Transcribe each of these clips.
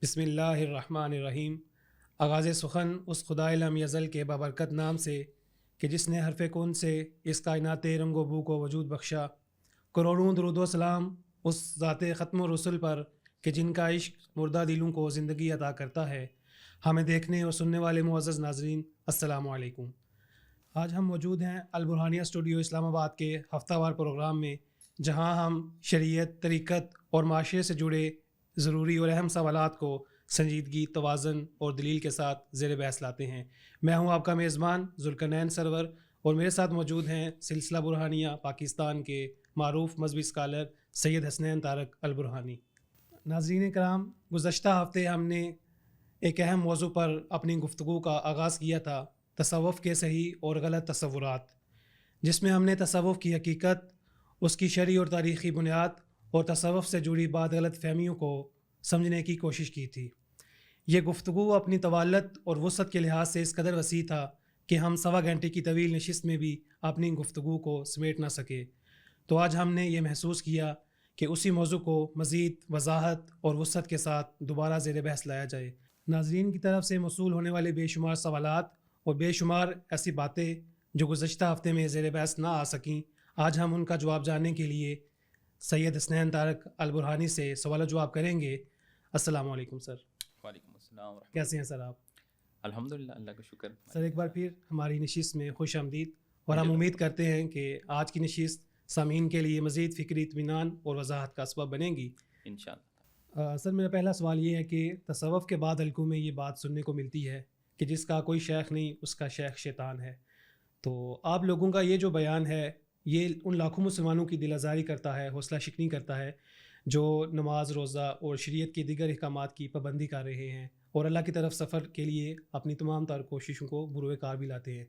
بسم اللہ الرحمن الرحیم۔ آغاز سخن اس خدائے لم یزل کے بابرکت نام سے کہ جس نے حرف کن سے اس کائنات رنگ و بو کو وجود بخشا۔ کروڑوں درود و سلام اس ذات ختم الرسل پر کہ جن کا عشق مردہ دلوں کو زندگی عطا کرتا ہے۔ ہمیں دیکھنے اور سننے والے معزز ناظرین، السلام علیکم۔ آج ہم موجود ہیں البرہانیہ اسٹوڈیو اسلام آباد کے ہفتہ وار پروگرام میں، جہاں ہم شریعت، طریقت اور معاشرے سے جڑے ضروری اور اہم سوالات کو سنجیدگی، توازن اور دلیل کے ساتھ زیر بحث لاتے ہیں۔ میں ہوں آپ کا میزبان ذوالقرنین سرور، اور میرے ساتھ موجود ہیں سلسلہ برہانیہ پاکستان کے معروف مذہبی اسکالر سید حسنین طارق البرہانی۔ ناظرین کرام، گزشتہ ہفتے ہم نے ایک اہم موضوع پر اپنی گفتگو کا آغاز کیا تھا، تصوف کے صحیح اور غلط تصورات، جس میں ہم نے تصوف کی حقیقت، اس کی شرعی اور تاریخی بنیاد اور تصوف سے جڑی بعض غلط فہمیوں کو سمجھنے کی کوشش کی تھی۔ یہ گفتگو اپنی طوالت اور وسعت کے لحاظ سے اس قدر وسیع تھا کہ ہم سوا گھنٹے کی طویل نشست میں بھی اپنی گفتگو کو سمیٹ نہ سکے۔ تو آج ہم نے یہ محسوس کیا کہ اسی موضوع کو مزید وضاحت اور وسعت کے ساتھ دوبارہ زیر بحث لایا جائے۔ ناظرین کی طرف سے موصول ہونے والے بے شمار سوالات اور بے شمار ایسی باتیں جو گزشتہ ہفتے میں زیر بحث نہ آ سکیں، آج ہم ان کا جواب جاننے کے لیے سید حسنین طارق البرہانی سے سوال و جواب کریں گے۔ السلام علیکم سر۔ وعلیکم السلام ورحمۃ کیسے ہیں سر آپ؟ الحمدللہ، اللہ کا شکر۔ سر ایک بار پھر ہماری نشست میں خوش آمدید، اور ہم امید کرتے ہیں کہ آج کی نشست سامعین کے لیے مزید فکری اطمینان اور وضاحت کا سبب بنے گی انشاءاللہ۔ سر میرا پہلا سوال یہ ہے کہ تصوف کے بعد حلقوں میں یہ بات سننے کو ملتی ہے کہ جس کا کوئی شیخ نہیں، اس کا شیخ شیطان ہے۔ تو آپ لوگوں کا یہ جو بیان ہے، یہ ان لاکھوں مسلمانوں کی دل آزاری کرتا ہے، حوصلہ شکنی کرتا ہے جو نماز، روزہ اور شریعت کے دیگر احکامات کی پابندی کر رہے ہیں اور اللہ کی طرف سفر کے لیے اپنی تمام تر کوششوں کو بروئے کار بھی لاتے ہیں۔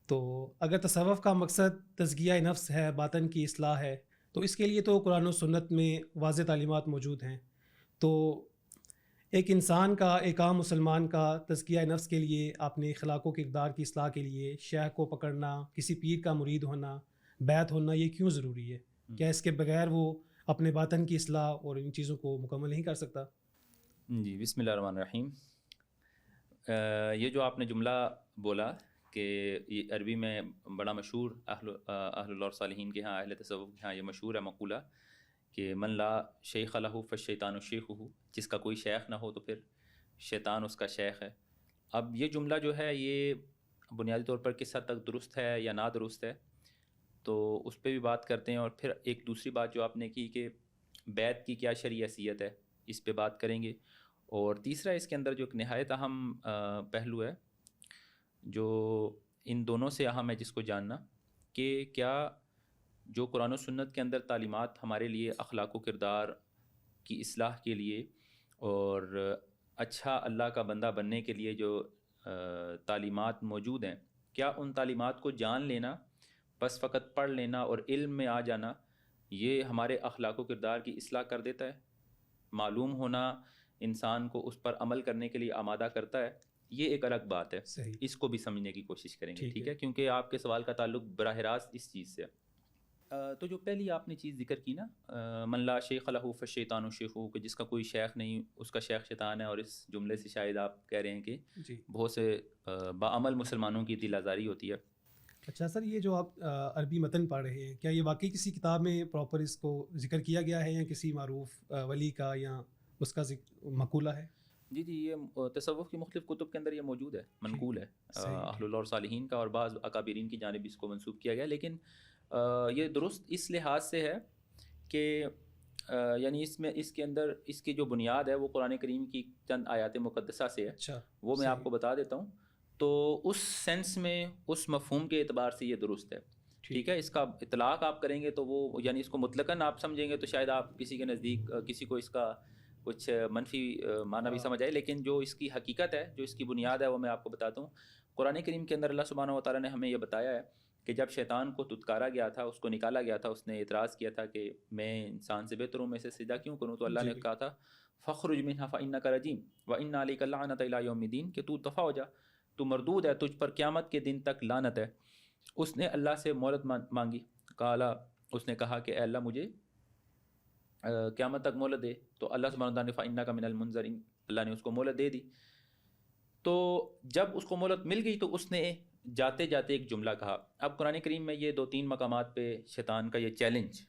تو اگر تصوف کا مقصد تزکیہ نفس ہے، باطن کی اصلاح ہے، تو اس کے لیے تو قرآن و سنت میں واضح تعلیمات موجود ہیں۔ تو ایک انسان کا، ایک عام مسلمان کا تزکیہ نفس کے لیے، اپنے اخلاق و کردار کی اصلاح کے لیے شیخ کو پکڑنا، کسی پیر کا مرید ہونا، بیعت ہونا، یہ کیوں ضروری ہے؟ کیا اس کے بغیر وہ اپنے باطن کی اصلاح اور ان چیزوں کو مکمل نہیں کر سکتا؟ جی، بسم اللہ الرحمن الرحیم۔ یہ جو آپ نے جملہ بولا کہ یہ عربی میں بڑا مشہور اہل اللہ اور صالحین کے ہاں، اہل تصوف کے ہاں یہ مشہور ہے مقولہ کہ من لا شیخ لہ فالشیطان شیخہ، جس کا کوئی شیخ نہ ہو تو پھر شیطان اس کا شیخ ہے۔ اب یہ جملہ جو ہے یہ بنیادی طور پر کس حد تک درست ہے یا نا درست ہے، تو اس پہ بھی بات کرتے ہیں، اور پھر ایک دوسری بات جو آپ نے کی کہ بیعت کی کیا شرعی حیثیت ہے، اس پہ بات کریں گے، اور تیسرا اس کے اندر جو ایک نہایت اہم پہلو ہے جو ان دونوں سے اہم ہے جس کو جاننا، کہ کیا جو قرآن و سنت کے اندر تعلیمات ہمارے لیے اخلاق و کردار کی اصلاح کے لیے اور اچھا اللہ کا بندہ بننے کے لیے جو تعلیمات موجود ہیں، کیا ان تعلیمات کو جان لینا، بس فقط پڑھ لینا اور علم میں آ جانا، یہ ہمارے اخلاق و کردار کی اصلاح کر دیتا ہے؟ معلوم ہونا انسان کو اس پر عمل کرنے کے لیے آمادہ کرتا ہے؟ یہ ایک الگ بات ہے، صحیح، اس کو بھی سمجھنے کی کوشش کریں گے، ٹھیک ہے؟ کیونکہ آپ کے سوال کا تعلق براہ راست اس چیز سے ہے۔ تو جو پہلی آپ نے چیز ذکر کی نا، من لا شیخ لہ فالشیطان شیخہ، کہ جس کا کوئی شیخ نہیں اس کا شیخ شیطان ہے، اور اس جملے سے شاید آپ کہہ رہے ہیں کہ بہت سے باعمل مسلمانوں کی دل آزاری ہوتی ہے۔ اچھا سر، یہ جو آپ عربی متن پڑھ رہے ہیں، کیا یہ واقعی کسی کتاب میں پراپر اس کو ذکر کیا گیا ہے، یا کسی معروف ولی کا یا اس کا مقولہ ہے؟ جی جی، یہ تصوف کی مختلف کتب کے اندر یہ موجود ہے، منقول ہے، اہل اللہ اور صالحین کا، اور بعض اکابرین کی جانب اس کو منسوب کیا گیا، لیکن یہ درست اس لحاظ سے ہے کہ یعنی اس کے اندر اس کی جو بنیاد ہے وہ قرآن کریم کی چند آیات مقدسہ سے ہے۔ اچھا، وہ میں آپ کو بتا دیتا ہوں۔ تو اس سینس میں، اس مفہوم کے اعتبار سے یہ درست ہے، ٹھیک ہے؟ اس کا اطلاق آپ کریں گے تو وہ یعنی اس کو مطلقاً آپ سمجھیں گے تو شاید آپ کسی کے نزدیک کسی کو اس کا کچھ منفی معنی بھی سمجھ آئے، لیکن جو اس کی حقیقت ہے، جو اس کی بنیاد ہے، وہ میں آپ کو بتاتا ہوں۔ قرآن کریم کے اندر اللہ سبحانہ و تعالیٰ نے ہمیں یہ بتایا ہے کہ جب شیطان کو دھتکارا گیا تھا، اس کو نکالا گیا تھا، اس نے اعتراض کیا تھا کہ میں انسان سے بہتر ہوں، میں سے سجدہ کیوں کروں؟ تو اللہ نے کہا تھا فَاخْرُجْ مِنْهَا فَإِنَّكَ رَجِيمٌ وَإِنَّ عَلَيْكَ اللَّعْنَةَ إِلَىٰ يَوْمِ الدِّينِ، کہ تو دفع ہو جا، تو مردود ہے، تجھ پر قیامت کے دن تک لعنت ہے۔ اس نے اللہ سے مہلت مانگی، اس نے کہا کہ اے اللہ، مجھے قیامت تک مہلت دے، تو اللہ سبحانہ وتعالیٰ نے فَإِنَّكَ مِنَ الْمُنظَرِينَ، اللہ نے اس کو مہلت دے دی. تو جب اس کو مہلت مل گئی تو اس نے جاتے جاتے ایک جملہ کہا. اب قرآن کریم میں یہ 2-3 مقامات پہ شیطان کا یہ چیلنج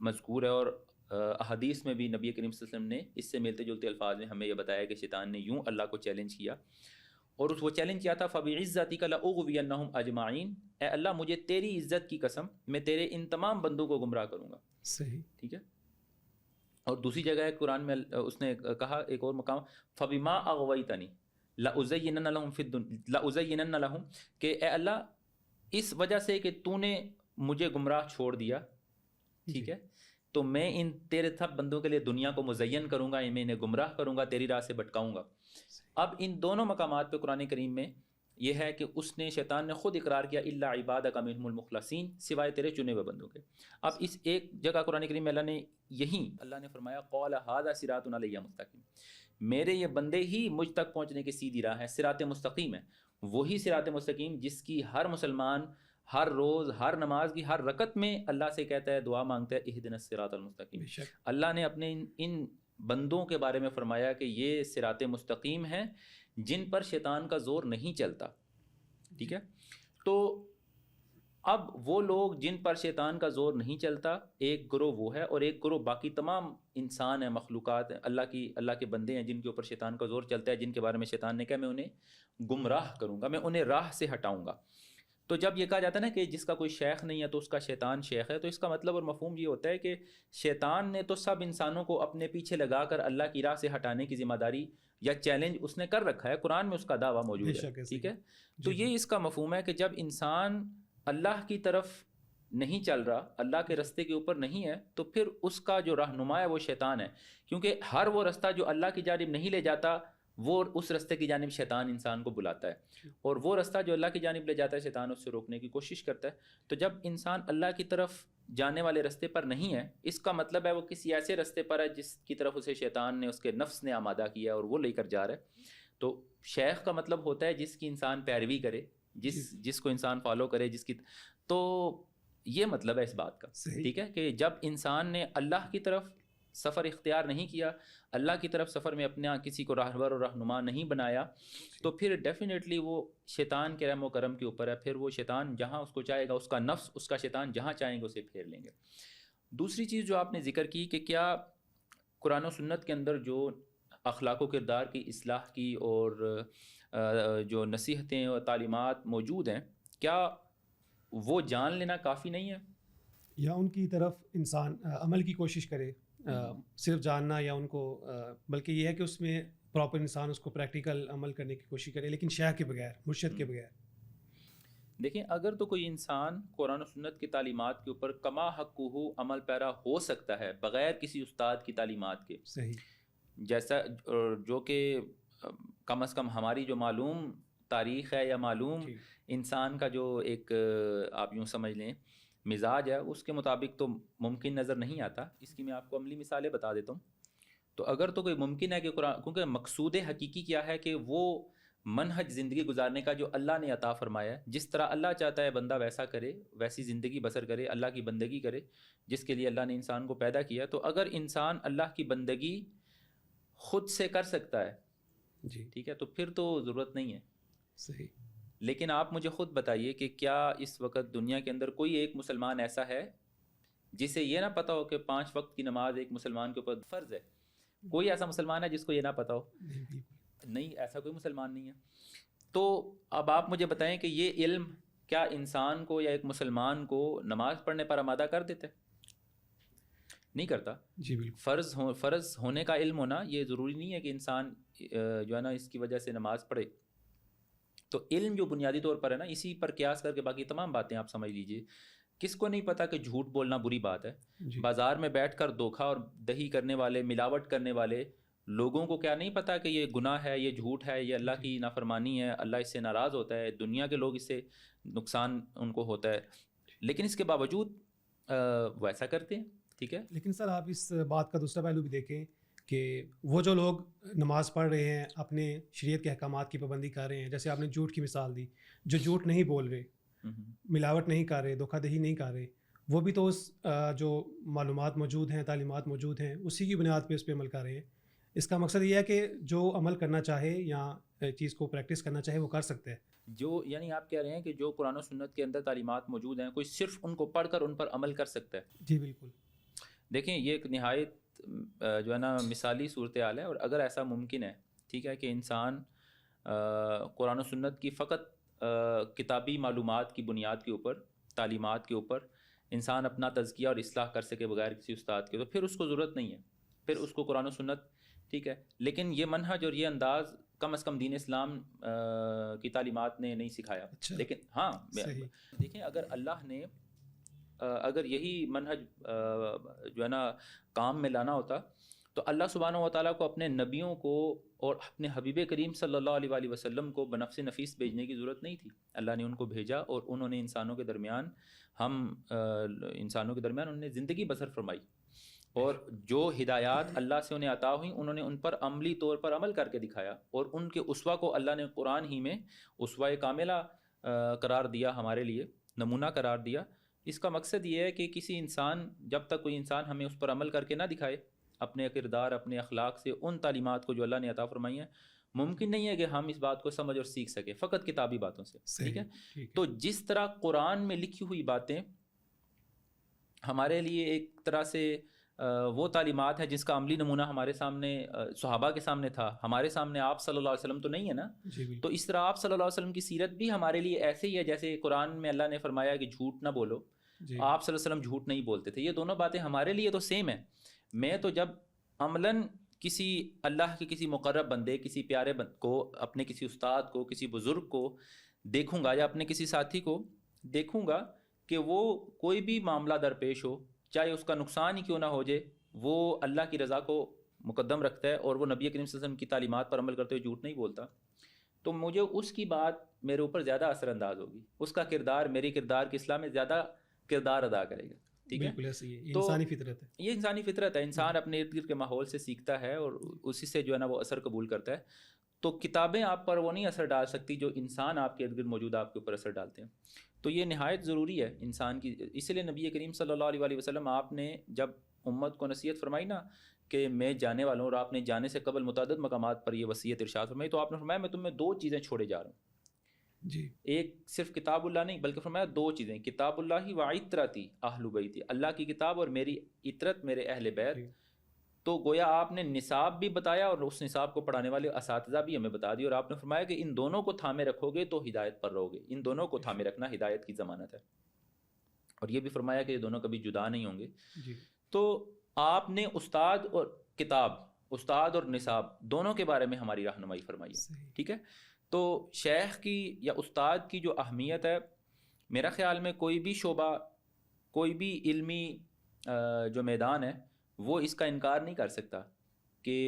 مذکور ہے، اور احادیث میں بھی نبی کریم صلی اللہ علیہ وسلم نے اس سے ملتے جلتے الفاظ میں ہمیں یہ بتایا کہ شیطان نے یوں اللہ کو چیلنج کیا، اور وہ چیلنج کیا تھا فَبِعِزَّتِكَ لَأُغْوِيَنَّهُمْ أَجْمَعِينَ، اے اللہ مجھے تیری عزت کی قسم میں تیرے ان تمام بندوں کو گمراہ کروں گا. صحیح، ٹھیک ہے. اور دوسری جگہ ہے قرآن میں اس نے کہا ایک اور مقام فَبِمَا أَغْوَيْتَنِي لَأُزَيِّنَنَّ لَهُمْ، کہ اے اللہ اس وجہ سے کہ تو نے مجھے گمراہ چھوڑ دیا، ٹھیک ہے، تو میں ان تیرے سب بندوں کے لیے دنیا کو مزین کروں گا، میں انہیں گمراہ کروں گا، تیری راہ سے بھٹکاؤں گا. اب ان دونوں مقامات پہ قرآن کریم میں یہ ہے کہ اس نے شیطان نے خود اقرار کیا الا عبادک منہم المخلصین، سوائے تیرے چنے ہوئے بندوں کے. اب اس ایک جگہ قرآن کریم میں اللہ نے فرمایا قال ھذا صراط علی مستقیم، میرے یہ بندے ہی مجھ تک پہنچنے کی سیدھی راہ ہے، صراط مستقیم ہے. وہی صراط مستقیم جس کی ہر مسلمان ہر روز ہر نماز کی ہر رکعت میں اللہ سے کہتا ہے، دعا مانگتا ہے اہدنا الصراط المستقیم. اللہ نے اپنے ان بندوں کے بارے میں فرمایا کہ یہ صراط مستقیم ہیں جن پر شیطان کا زور نہیں چلتا. ٹھیک ہے. تو اب وہ لوگ جن پر شیطان کا زور نہیں چلتا، ایک گروہ وہ ہے، اور ایک گروہ باقی تمام انسان ہیں، مخلوقات ہیں، اللہ کے بندے ہیں جن کے اوپر شیطان کا زور چلتا ہے، جن کے بارے میں شیطان نے کہا میں انہیں گمراہ کروں گا، میں انہیں راہ سے ہٹاؤں گا. تو جب یہ کہا جاتا ہے نا کہ جس کا کوئی شیخ نہیں ہے تو اس کا شیطان شیخ ہے، تو اس کا مطلب اور مفہوم یہ ہوتا ہے کہ شیطان نے تو سب انسانوں کو اپنے پیچھے لگا کر اللہ کی راہ سے ہٹانے کی ذمہ داری یا چیلنج اس نے کر رکھا ہے، قرآن میں اس کا دعویٰ موجود ہے. ٹھیک ہے. تو یہ اس کا مفہوم ہے کہ جب انسان اللہ کی طرف نہیں چل رہا، اللہ کے رستے کے اوپر نہیں ہے، تو پھر اس کا جو رہنما ہے وہ شیطان ہے، کیونکہ ہر وہ رستہ جو اللہ کی جانب نہیں لے جاتا وہ اس رستے کی جانب شیطان انسان کو بلاتا ہے، اور وہ رستہ جو اللہ کی جانب لے جاتا ہے شیطان اس سے روکنے کی کوشش کرتا ہے. تو جب انسان اللہ کی طرف جانے والے رستے پر نہیں ہے، اس کا مطلب ہے وہ کسی ایسے رستے پر ہے جس کی طرف اسے شیطان نے، اس کے نفس نے آمادہ کیا اور وہ لے کر جا رہا ہے. تو شیخ کا مطلب ہوتا ہے جس کی انسان پیروی کرے، جس کو انسان فالو کرے، جس کی. تو یہ مطلب ہے اس بات کا. ٹھیک ہے کہ جب انسان نے اللہ کی طرف سفر اختیار نہیں کیا، اللہ کی طرف سفر میں اپنا کسی کو راہبر اور رہنما نہیں بنایا، تو پھر ڈیفینیٹلی وہ شیطان کے رحم و کرم کے اوپر ہے. پھر وہ شیطان جہاں اس کو چاہے گا، اس کا نفس اس کا شیطان جہاں چاہیں گے اسے پھیر لیں گے. دوسری چیز جو آپ نے ذکر کی کہ کیا قرآن و سنت کے اندر جو اخلاق و کردار کی اصلاح کی اور جو نصیحتیں اور تعلیمات موجود ہیں، کیا وہ جان لینا کافی نہیں ہے، یا ان کی طرف انسان عمل کی کوشش کرے، صرف جاننا یا ان کو، بلکہ یہ ہے کہ اس میں پراپر انسان اس کو پریکٹیکل عمل کرنے کی کوشش کرے، لیکن شیخ کے بغیر، مرشد کے بغیر. دیکھیں اگر تو کوئی انسان قرآن و سنت کی تعلیمات کے اوپر کما حقہ عمل پیرا ہو سکتا ہے بغیر کسی استاد کی تعلیمات کے، صحیح، جیسا جو کہ کم از کم ہماری جو معلوم تاریخ ہے یا معلوم انسان کا جو ایک آپ یوں سمجھ لیں مزاج ہے، اس کے مطابق تو ممکن نظر نہیں آتا. اس کی میں آپ کو عملی مثالیں بتا دیتا ہوں. تو اگر تو کوئی ممکن ہے کہ قرآن، کیونکہ مقصود حقیقی کیا ہے کہ وہ منہج زندگی گزارنے کا جو اللہ نے عطا فرمایا ہے، جس طرح اللہ چاہتا ہے بندہ ویسا کرے، ویسی زندگی بسر کرے، اللہ کی بندگی کرے جس کے لیے اللہ نے انسان کو پیدا کیا. تو اگر انسان اللہ کی بندگی خود سے کر سکتا ہے، جی ٹھیک ہے، تو پھر تو ضرورت نہیں ہے. صحیح. لیکن آپ مجھے خود بتائیے کہ کیا اس وقت دنیا کے اندر کوئی ایک مسلمان ایسا ہے جسے یہ نہ پتہ ہو کہ 5 وقت کی نماز ایک مسلمان کے اوپر فرض ہے؟ کوئی ایسا مسلمان ہے جس کو یہ نہ پتہ ہو؟ نہیں، ایسا کوئی مسلمان نہیں ہے. تو اب آپ مجھے بتائیں کہ یہ علم کیا انسان کو یا ایک مسلمان کو نماز پڑھنے پر آمادہ کر دیتے؟ نہیں کرتا. جی بالکل. فرض ہونے کا علم ہونا یہ ضروری نہیں ہے کہ انسان جو ہے نا اس کی وجہ سے نماز پڑھے. تو علم جو بنیادی طور پر ہے نا، اسی پر قیاس کر کے باقی تمام باتیں آپ سمجھ لیجئے. کس کو نہیں پتا کہ جھوٹ بولنا بری بات ہے؟ بازار میں بیٹھ کر دھوکہ اور دہی کرنے والے، ملاوٹ کرنے والے لوگوں کو کیا نہیں پتا کہ یہ گناہ ہے، یہ جھوٹ ہے، یہ اللہ کی نافرمانی ہے، اللہ اس سے ناراض ہوتا ہے، دنیا کے لوگ اس سے نقصان ان کو ہوتا ہے، لیکن اس کے باوجود وہ ایسا کرتے ہیں. ٹھیک ہے. لیکن سر آپ اس بات کا دوسرا پہلو بھی دیکھیں کہ وہ جو لوگ نماز پڑھ رہے ہیں، اپنے شریعت کے احکامات کی پابندی کر رہے ہیں، جیسے آپ نے جھوٹ کی مثال دی، جو جھوٹ نہیں بول رہے، ملاوٹ نہیں کر رہے، دھوکہ دہی نہیں کر رہے، وہ بھی تو اس جو معلومات موجود ہیں، تعلیمات موجود ہیں، اسی کی بنیاد پہ اس پہ عمل کر رہے ہیں. اس کا مقصد یہ ہے کہ جو عمل کرنا چاہے یا چیز کو پریکٹس کرنا چاہے وہ کر سکتے ہیں. جو یعنی آپ کہہ رہے ہیں کہ جو قرآن و سنت کے اندر تعلیمات موجود ہیں، کوئی صرف ان کو پڑھ کر ان پر عمل کر سکتا ہے. جی بالکل. دیکھیں یہ ایک نہایت جو ہے نا مثالی صورتحال ہے، اور اگر ایسا ممکن ہے، ٹھیک ہے، کہ انسان قرآن و سنت کی فقط کتابی معلومات کی بنیاد کے اوپر، تعلیمات کے اوپر انسان اپنا تزکیہ اور اصلاح کر سکے بغیر کسی استاد کے، تو پھر اس کو ضرورت نہیں ہے، پھر اس کو قرآن و سنت، ٹھیک ہے. لیکن یہ منہج اور یہ انداز کم از کم دین اسلام کی تعلیمات نے نہیں سکھایا. اچھا. لیکن ہاں صحیح. دیکھیں اگر اللہ نے اگر یہی منہج جو ہے نا کام میں لانا ہوتا تو اللہ سبحانہ و تعالیٰ کو اپنے نبیوں کو اور اپنے حبیب کریم صلی اللہ علیہ وآلہ وسلم کو بنفس نفیس بھیجنے کی ضرورت نہیں تھی. اللہ نے ان کو بھیجا اور انہوں نے انسانوں کے درمیان انہوں نے زندگی بسر فرمائی، اور جو ہدایات اللہ سے انہیں عطا ہوئیں انہوں نے ان پر عملی طور پر عمل کر کے دکھایا، اور ان کے اسوہ کو اللہ نے قرآن ہی میں اسوہ کاملہ قرار دیا، ہمارے لیے نمونہ قرار دیا. اس کا مقصد یہ ہے کہ کسی انسان، جب تک کوئی انسان ہمیں اس پر عمل کر کے نہ دکھائے اپنے کردار، اپنے اخلاق سے ان تعلیمات کو جو اللہ نے عطا فرمائی ہیں، ممکن نہیں ہے کہ ہم اس بات کو سمجھ اور سیکھ سکیں فقط کتابی باتوں سے. ٹھیک ہے. تو جس طرح قرآن میں لکھی ہوئی باتیں ہمارے لیے ایک طرح سے وہ تعلیمات ہے جس کا عملی نمونہ ہمارے سامنے صحابہ کے سامنے تھا، ہمارے سامنے آپ صلی اللہ علیہ وسلم تو نہیں ہے نا. تو اس طرح آپ صلی اللہ علیہ وسلم کی سیرت بھی ہمارے لیے ایسے ہی ہے جیسے قرآن میں اللہ نے فرمایا کہ جھوٹ نہ بولو، آپ صلی اللہ علیہ وسلم جھوٹ نہیں بولتے تھے. یہ دونوں باتیں ہمارے لیے تو سیم ہیں. میں تو جب عملاً کسی اللہ کے کسی مقرب بندے، کسی پیارے کو، اپنے کسی استاد کو، کسی بزرگ کو دیکھوں گا یا اپنے کسی ساتھی کو دیکھوں گا کہ وہ کوئی بھی معاملہ درپیش ہو، چاہے اس کا نقصان ہی کیوں نہ ہو جائے، وہ اللہ کی رضا کو مقدم رکھتا ہے اور وہ نبی کریم صلی اللہ علیہ وسلم کی تعلیمات پر عمل کرتے ہوئے جھوٹ نہیں بولتا، تو مجھے اس کی بات میرے اوپر زیادہ اثر انداز ہوگی، اس کا کردار میری کردار کی اصلاح میں زیادہ کردار ادا کرے گا. ٹھیک ہے. یہ انسانی فطرت ہے. یہ انسانی فطرت ہے. انسان اپنے ارد گرد کے ماحول سے سیکھتا ہے اور اسی سے جو ہے نا وہ اثر قبول کرتا ہے. تو کتابیں آپ پر وہ نہیں اثر ڈال سکتی جو انسان آپ کے ارد گرد موجود آپ کے اوپر اثر ڈالتے ہیں. تو یہ نہایت ضروری ہے انسان کی. اس لیے نبی کریم صلی اللہ علیہ وآلہ وسلم آپ نے جب امت کو نصیحت فرمائی نا کہ میں جانے والا ہوں، اور آپ نے جانے سے قبل متعدد مقامات پر یہ وصیت ارشاد فرمائی، تو آپ نے فرمایا میں تمہیں 2 چیزیں چھوڑے جا رہا ہوں. جی. ایک صرف کتاب اللہ نہیں بلکہ فرمایا 2 چیزیں، کتاب اللہ ہی و عطرتی اہل بیتی، اللہ کی کتاب اور میری عطرت، میرے اہل بیت. تو گویا آپ نے نصاب بھی بتایا اور اس نصاب کو پڑھانے والے اساتذہ بھی ہمیں بتا دی، اور آپ نے فرمایا کہ ان دونوں کو تھامے رکھو گے تو ہدایت پر رہو گے. ان دونوں کو تھامے رکھنا ہدایت کی ضمانت ہے. اور یہ بھی فرمایا کہ یہ دونوں کبھی جدا نہیں ہوں گے. تو آپ نے استاد اور کتاب، استاد اور نصاب دونوں کے بارے میں ہماری رہنمائی فرمائی ہے. ٹھیک ہے. تو شیخ کی یا استاد کی جو اہمیت ہے، میرا خیال میں کوئی بھی شعبہ، کوئی بھی علمی جو میدان ہے وہ اس کا انکار نہیں کر سکتا کہ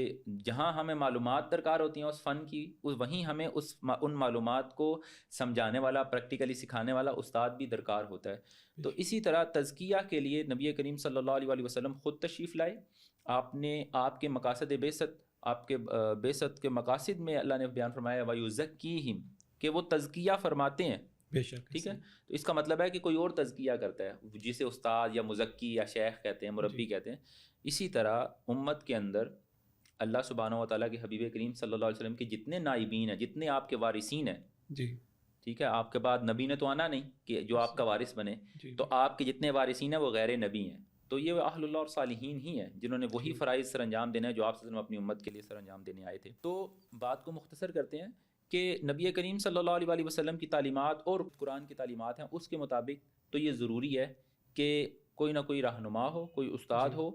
جہاں ہمیں معلومات درکار ہوتی ہیں اس فن کی، وہیں ہمیں ان معلومات کو سمجھانے والا، پریکٹیکلی سکھانے والا استاد بھی درکار ہوتا ہے. تو اسی طرح تزکیہ کے لیے نبی کریم صلی اللہ علیہ وآلہ وسلم خود تشریف لائے. آپ نے آپ کے مقاصد بعثت، آپ کے بعثت کے مقاصد میں اللہ نے بیان فرمایا وَيُزَكِّيهِمْ کہ وہ تزکیہ فرماتے ہیں. بے شک. ٹھیک ہے. تو اس کا مطلب ہے کہ کوئی اور تزکیہ کرتا ہے جسے استاد یا مزکی یا شیخ کہتے ہیں، مربی کہتے ہیں. اسی طرح امت کے اندر اللہ سبحانہ و تعالیٰ کے حبیب کریم صلی اللہ علیہ وسلم کے جتنے نائبین ہیں، جتنے آپ کے وارثین ہیں، جی ٹھیک ہے، آپ کے بعد نبی نے تو آنا نہیں کہ جو آپ کا وارث بنے، تو آپ کے جتنے وارثین ہیں وہ غیر نبی ہیں. تو یہ اہل اللہ اور صالحین ہی ہیں جنہوں نے وہی فرائض سر انجام دینا ہے جو آپ صلی اللہ علیہ وسلم اپنی امت کے لیے سر انجام دینے آئے تھے. تو بات کو مختصر کرتے ہیں کہ نبی کریم صلی اللہ علیہ وآلہ وسلم کی تعلیمات اور قرآن کی تعلیمات ہیں، اس کے مطابق تو یہ ضروری ہے کہ کوئی نہ کوئی رہنما ہو، کوئی استاد ہو،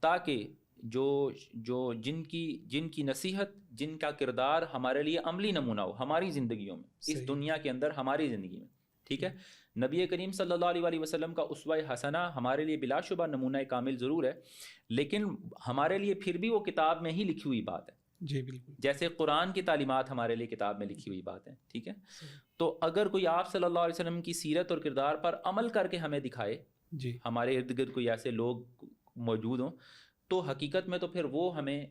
تاکہ جو جن کی نصیحت، جن کا کردار ہمارے لیے عملی نمونہ ہو ہماری زندگیوں میں، اس دنیا کے اندر ہماری زندگی میں. ٹھیک ہے. نبی کریم صلی اللہ علیہ وآلہ وسلم کا اسوہ حسنہ ہمارے لیے بلا شبہ نمونہ کامل ضرور ہے، لیکن ہمارے لیے پھر بھی وہ کتاب میں ہی لکھی ہوئی بات ہے. جی بالکل. جیسے قرآن کی تعلیمات ہمارے لیے کتاب میں لکھی ہوئی بات ہے. ٹھیک ہے. تو اگر کوئی آپ صلی اللہ علیہ وسلم کی سیرت اور کردار پر عمل کر کے ہمیں دکھائے، جی ہمارے ارد گرد کوئی ایسے لوگ موجود ہوں، تو حقیقت میں تو پھر وہ ہمیں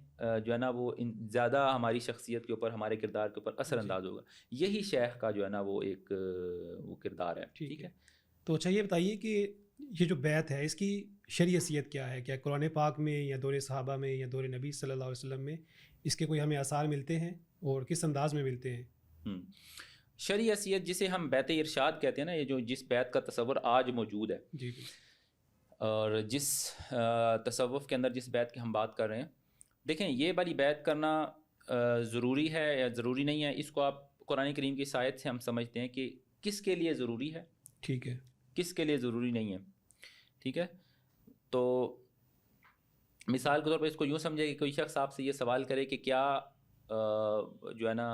جو ہے نا وہ زیادہ ہماری شخصیت کے اوپر، ہمارے کردار کے اوپر اثر انداز ہوگا. یہی شیخ کا جو ہے نا وہ ایک وہ کردار ہے. ٹھیک ہے. تو اچھا یہ بتائیے کہ یہ جو بیعت ہے اس کی شرعی حیثیت کیا ہے؟ کیا قرآن پاک میں یا دور صحابہ میں یا دور نبی صلی اللہ علیہ وسلم میں اس کے کوئی ہمیں آثار ملتے ہیں اور کس انداز میں ملتے ہیں؟ شرعی حیثیت جسے ہم بیعت ارشاد کہتے ہیں نا، یہ جو جس بیعت کا تصور آج موجود ہے، جی، اور جس تصوف کے اندر جس بیعت کی ہم بات کر رہے ہیں، دیکھیں یہ والی بیعت کرنا ضروری ہے یا ضروری نہیں ہے، اس کو آپ قرآن کریم کی آیت سے ہم سمجھتے ہیں کہ کس کے لیے ضروری ہے، ٹھیک ہے، جو کس کے لیے ضروری نہیں ہے، ٹھیک ہے۔ تو مثال کے طور پر اس کو یوں سمجھے کہ کوئی شخص آپ سے یہ سوال کرے کہ کیا جو ہے نا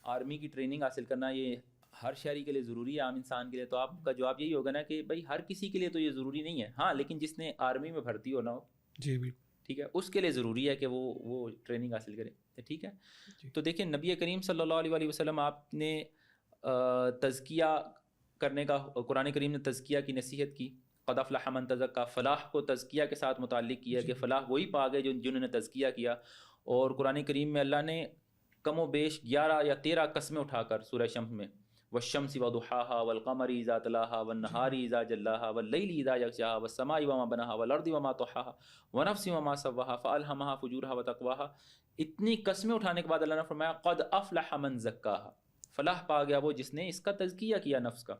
آرمی کی ٹریننگ حاصل کرنا یہ ہر شہری کے لیے ضروری ہے، عام انسان کے لیے؟ تو آپ کا جواب یہی ہوگا نا کہ بھائی ہر کسی کے لیے تو یہ ضروری نہیں ہے، ہاں لیکن جس نے آرمی میں بھرتی ہونا ہو، جی بالکل، ٹھیک ہے، اس کے لیے ضروری ہے کہ وہ ٹریننگ حاصل کرے، ٹھیک ہے۔ تو دیکھیں نبی کریم صلی اللہ علیہ وسلم آپ نے تزکیہ کرنے کا، قرآن کریم نے تزکیہ کی نصیحت کی، قد افلح من تزکیٰ، فلاح کو تزکیہ کے ساتھ متعلق کیا کہ فلاح وہی پا گئے جنہوں نے تزکیہ کیا۔ اور قرآن کریم میں اللہ نے کم و بیش 11 یا 13 قسمیں اٹھا کر سورہ شمس میں، والشمس وضحاها والقمر اذا تلاها والنهار اذا جلاها والليل اذا يغشاها والسماء وما بناها والارض وما طحاها ونفس وما سواها فالهمها فجورها وتقواها، اتنی قسمیں اٹھانے کے بعد اللہ نے فرمایا قد افلح من زکاها، فلاح پا گیا وہ جس نے اس کا تزکیہ کیا نفس کا۔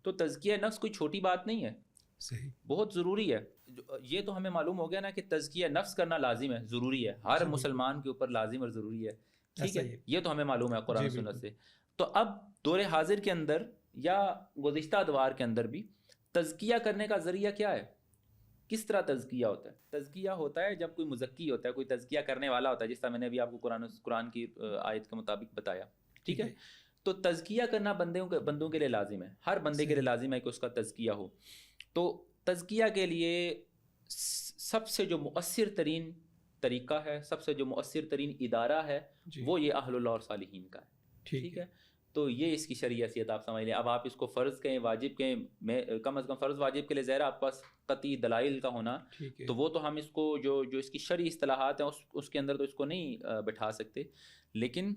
تو تزکیہ نفس کوئی چھوٹی بات نہیں ہے، صحیح، بہت ضروری ہے۔ یہ تو ہمیں معلوم ہو گیا نا کہ تزکیہ نفس کرنا لازم ہے، ضروری ہے، ہر مسلمان کے اوپر لازم اور ضروری ہے، ٹھیک ہے، یہ تو ہمیں معلوم ہے قرآن و سنت سے۔ تو اب دور حاضر کے اندر یا گزشتہ ادوار کے اندر بھی تزکیہ کرنے کا ذریعہ کیا ہے؟ کس طرح تزکیہ ہوتا ہے؟ تزکیہ ہوتا ہے جب کوئی مزکی ہوتا ہے، کوئی تزکیہ کرنے والا ہوتا ہے، جس طرح میں نے ابھی آپ کو قرآن کی آیت کے مطابق بتایا، ٹھیک ہے۔ تو تزکیہ کرنا بندوں کے لیے لازم ہے، ہر بندے کے لیے لازم ہے کہ اس کا تزکیہ ہو۔ تو تزکیہ کے لیے سب سے جو مؤثر ترین طریقہ ہے، سب سے جو مؤثر ترین ادارہ ہے، وہ یہ اہل اللہ اور صالحین کا ہے، ٹھیک ہے۔ تو یہ اس کی شرعی حیثیت آپ سمجھ لیں۔ اب آپ اس کو فرض کہیں واجب کہیں، میں کم از کم فرض واجب کے لیے ظاہر آپ پاس قطعی دلائل کا ہونا، تو وہ تو ہم اس کو جو اس کی شرعی اصطلاحات ہیں اس کے اندر تو اس کو نہیں بٹھا سکتے، لیکن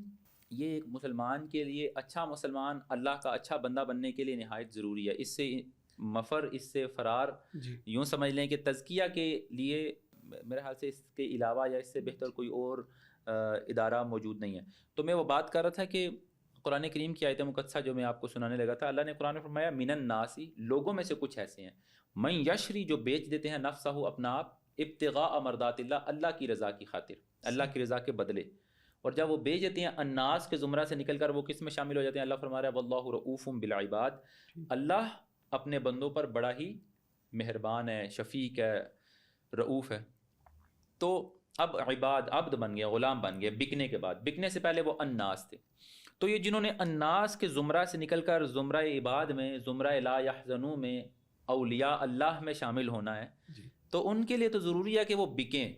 یہ ایک مسلمان کے لیے، اچھا مسلمان اللہ کا اچھا بندہ بننے کے لیے نہایت ضروری ہے۔ اس سے مفر، اس سے فرار، یوں سمجھ لیں کہ تزکیہ کے لیے میرے خیال سے اس کے علاوہ یا اس سے بہتر کوئی اور ادارہ موجود نہیں ہے۔ تو میں وہ بات کر رہا تھا کہ قرآن کریم کی آیت مقدسہ جو میں آپ کو سنانے لگا تھا، اللہ نے قرآن میں فرمایا من الناس، لوگوں میں سے کچھ ایسے ہیں، من یشری، جو بیچ دیتے ہیں نفسہ، اپنا آپ، ابتغاء مرضات اللہ، اللہ کی رضا کی خاطر، اللہ کی رضا کے بدلے۔ اور جب وہ بیچ دیتے ہیں الناس کے زمرہ سے نکل کر وہ کس میں شامل ہو جاتے ہیں؟ اللہ فرما رہا ہے واللہ رؤوف بالعباد، اللہ اپنے بندوں پر بڑا ہی مہربان ہے، شفیق ہے، رؤوف ہے۔ تو اب عباد، عبد بن گیا، غلام بن گیا بکنے کے بعد، بکنے سے پہلے وہ الناس تھے۔ تو یہ جنہوں نے الناس کے زمرہ سے نکل کر زمرہ عباد میں، زمرہ لا یحزنون میں، اولیاء اللہ میں شامل ہونا ہے، تو ان کے لیے تو ضروری ہے کہ وہ بکیں۔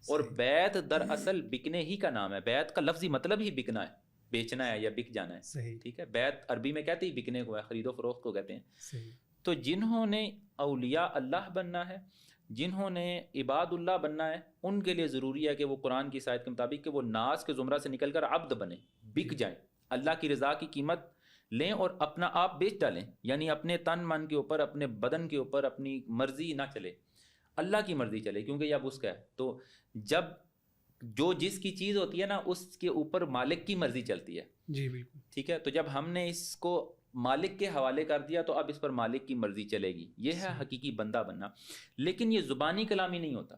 اور بیعت دراصل بکنے ہی کا نام ہے، بیعت کا لفظی مطلب ہی بکنا ہے، بیچنا ہے یا بک جانا ہے، ٹھیک ہے۔ بیعت عربی میں کہتے ہی بکنے کو ہے، خرید و فروخت کو کہتے ہیں۔ تو جنہوں نے اولیاء اللہ بننا ہے، جنہوں نے عباد اللہ بننا ہے، ان کے لیے ضروری ہے کہ وہ قرآن کی آیت کے مطابق کہ وہ ناس کے زمرہ سے نکل کر عبد بنے، بک جائیں، اللہ کی رضا کی قیمت لیں اور اپنا آپ بیچ ڈالیں، یعنی اپنے تن من کے اوپر، اپنے بدن کے اوپر اپنی مرضی نہ چلے، اللہ کی مرضی چلے، کیونکہ یہ اب اس کا ہے۔ تو جب جو جس کی چیز ہوتی ہے نا، اس کے اوپر مالک کی مرضی چلتی ہے، جی بالکل، ٹھیک ہے۔ تو جب ہم نے اس کو مالک کے حوالے کر دیا تو اب اس پر مالک کی مرضی چلے گی، یہ ہے حقیقی بندہ بننا۔ لیکن یہ زبانی کلامی نہیں ہوتا،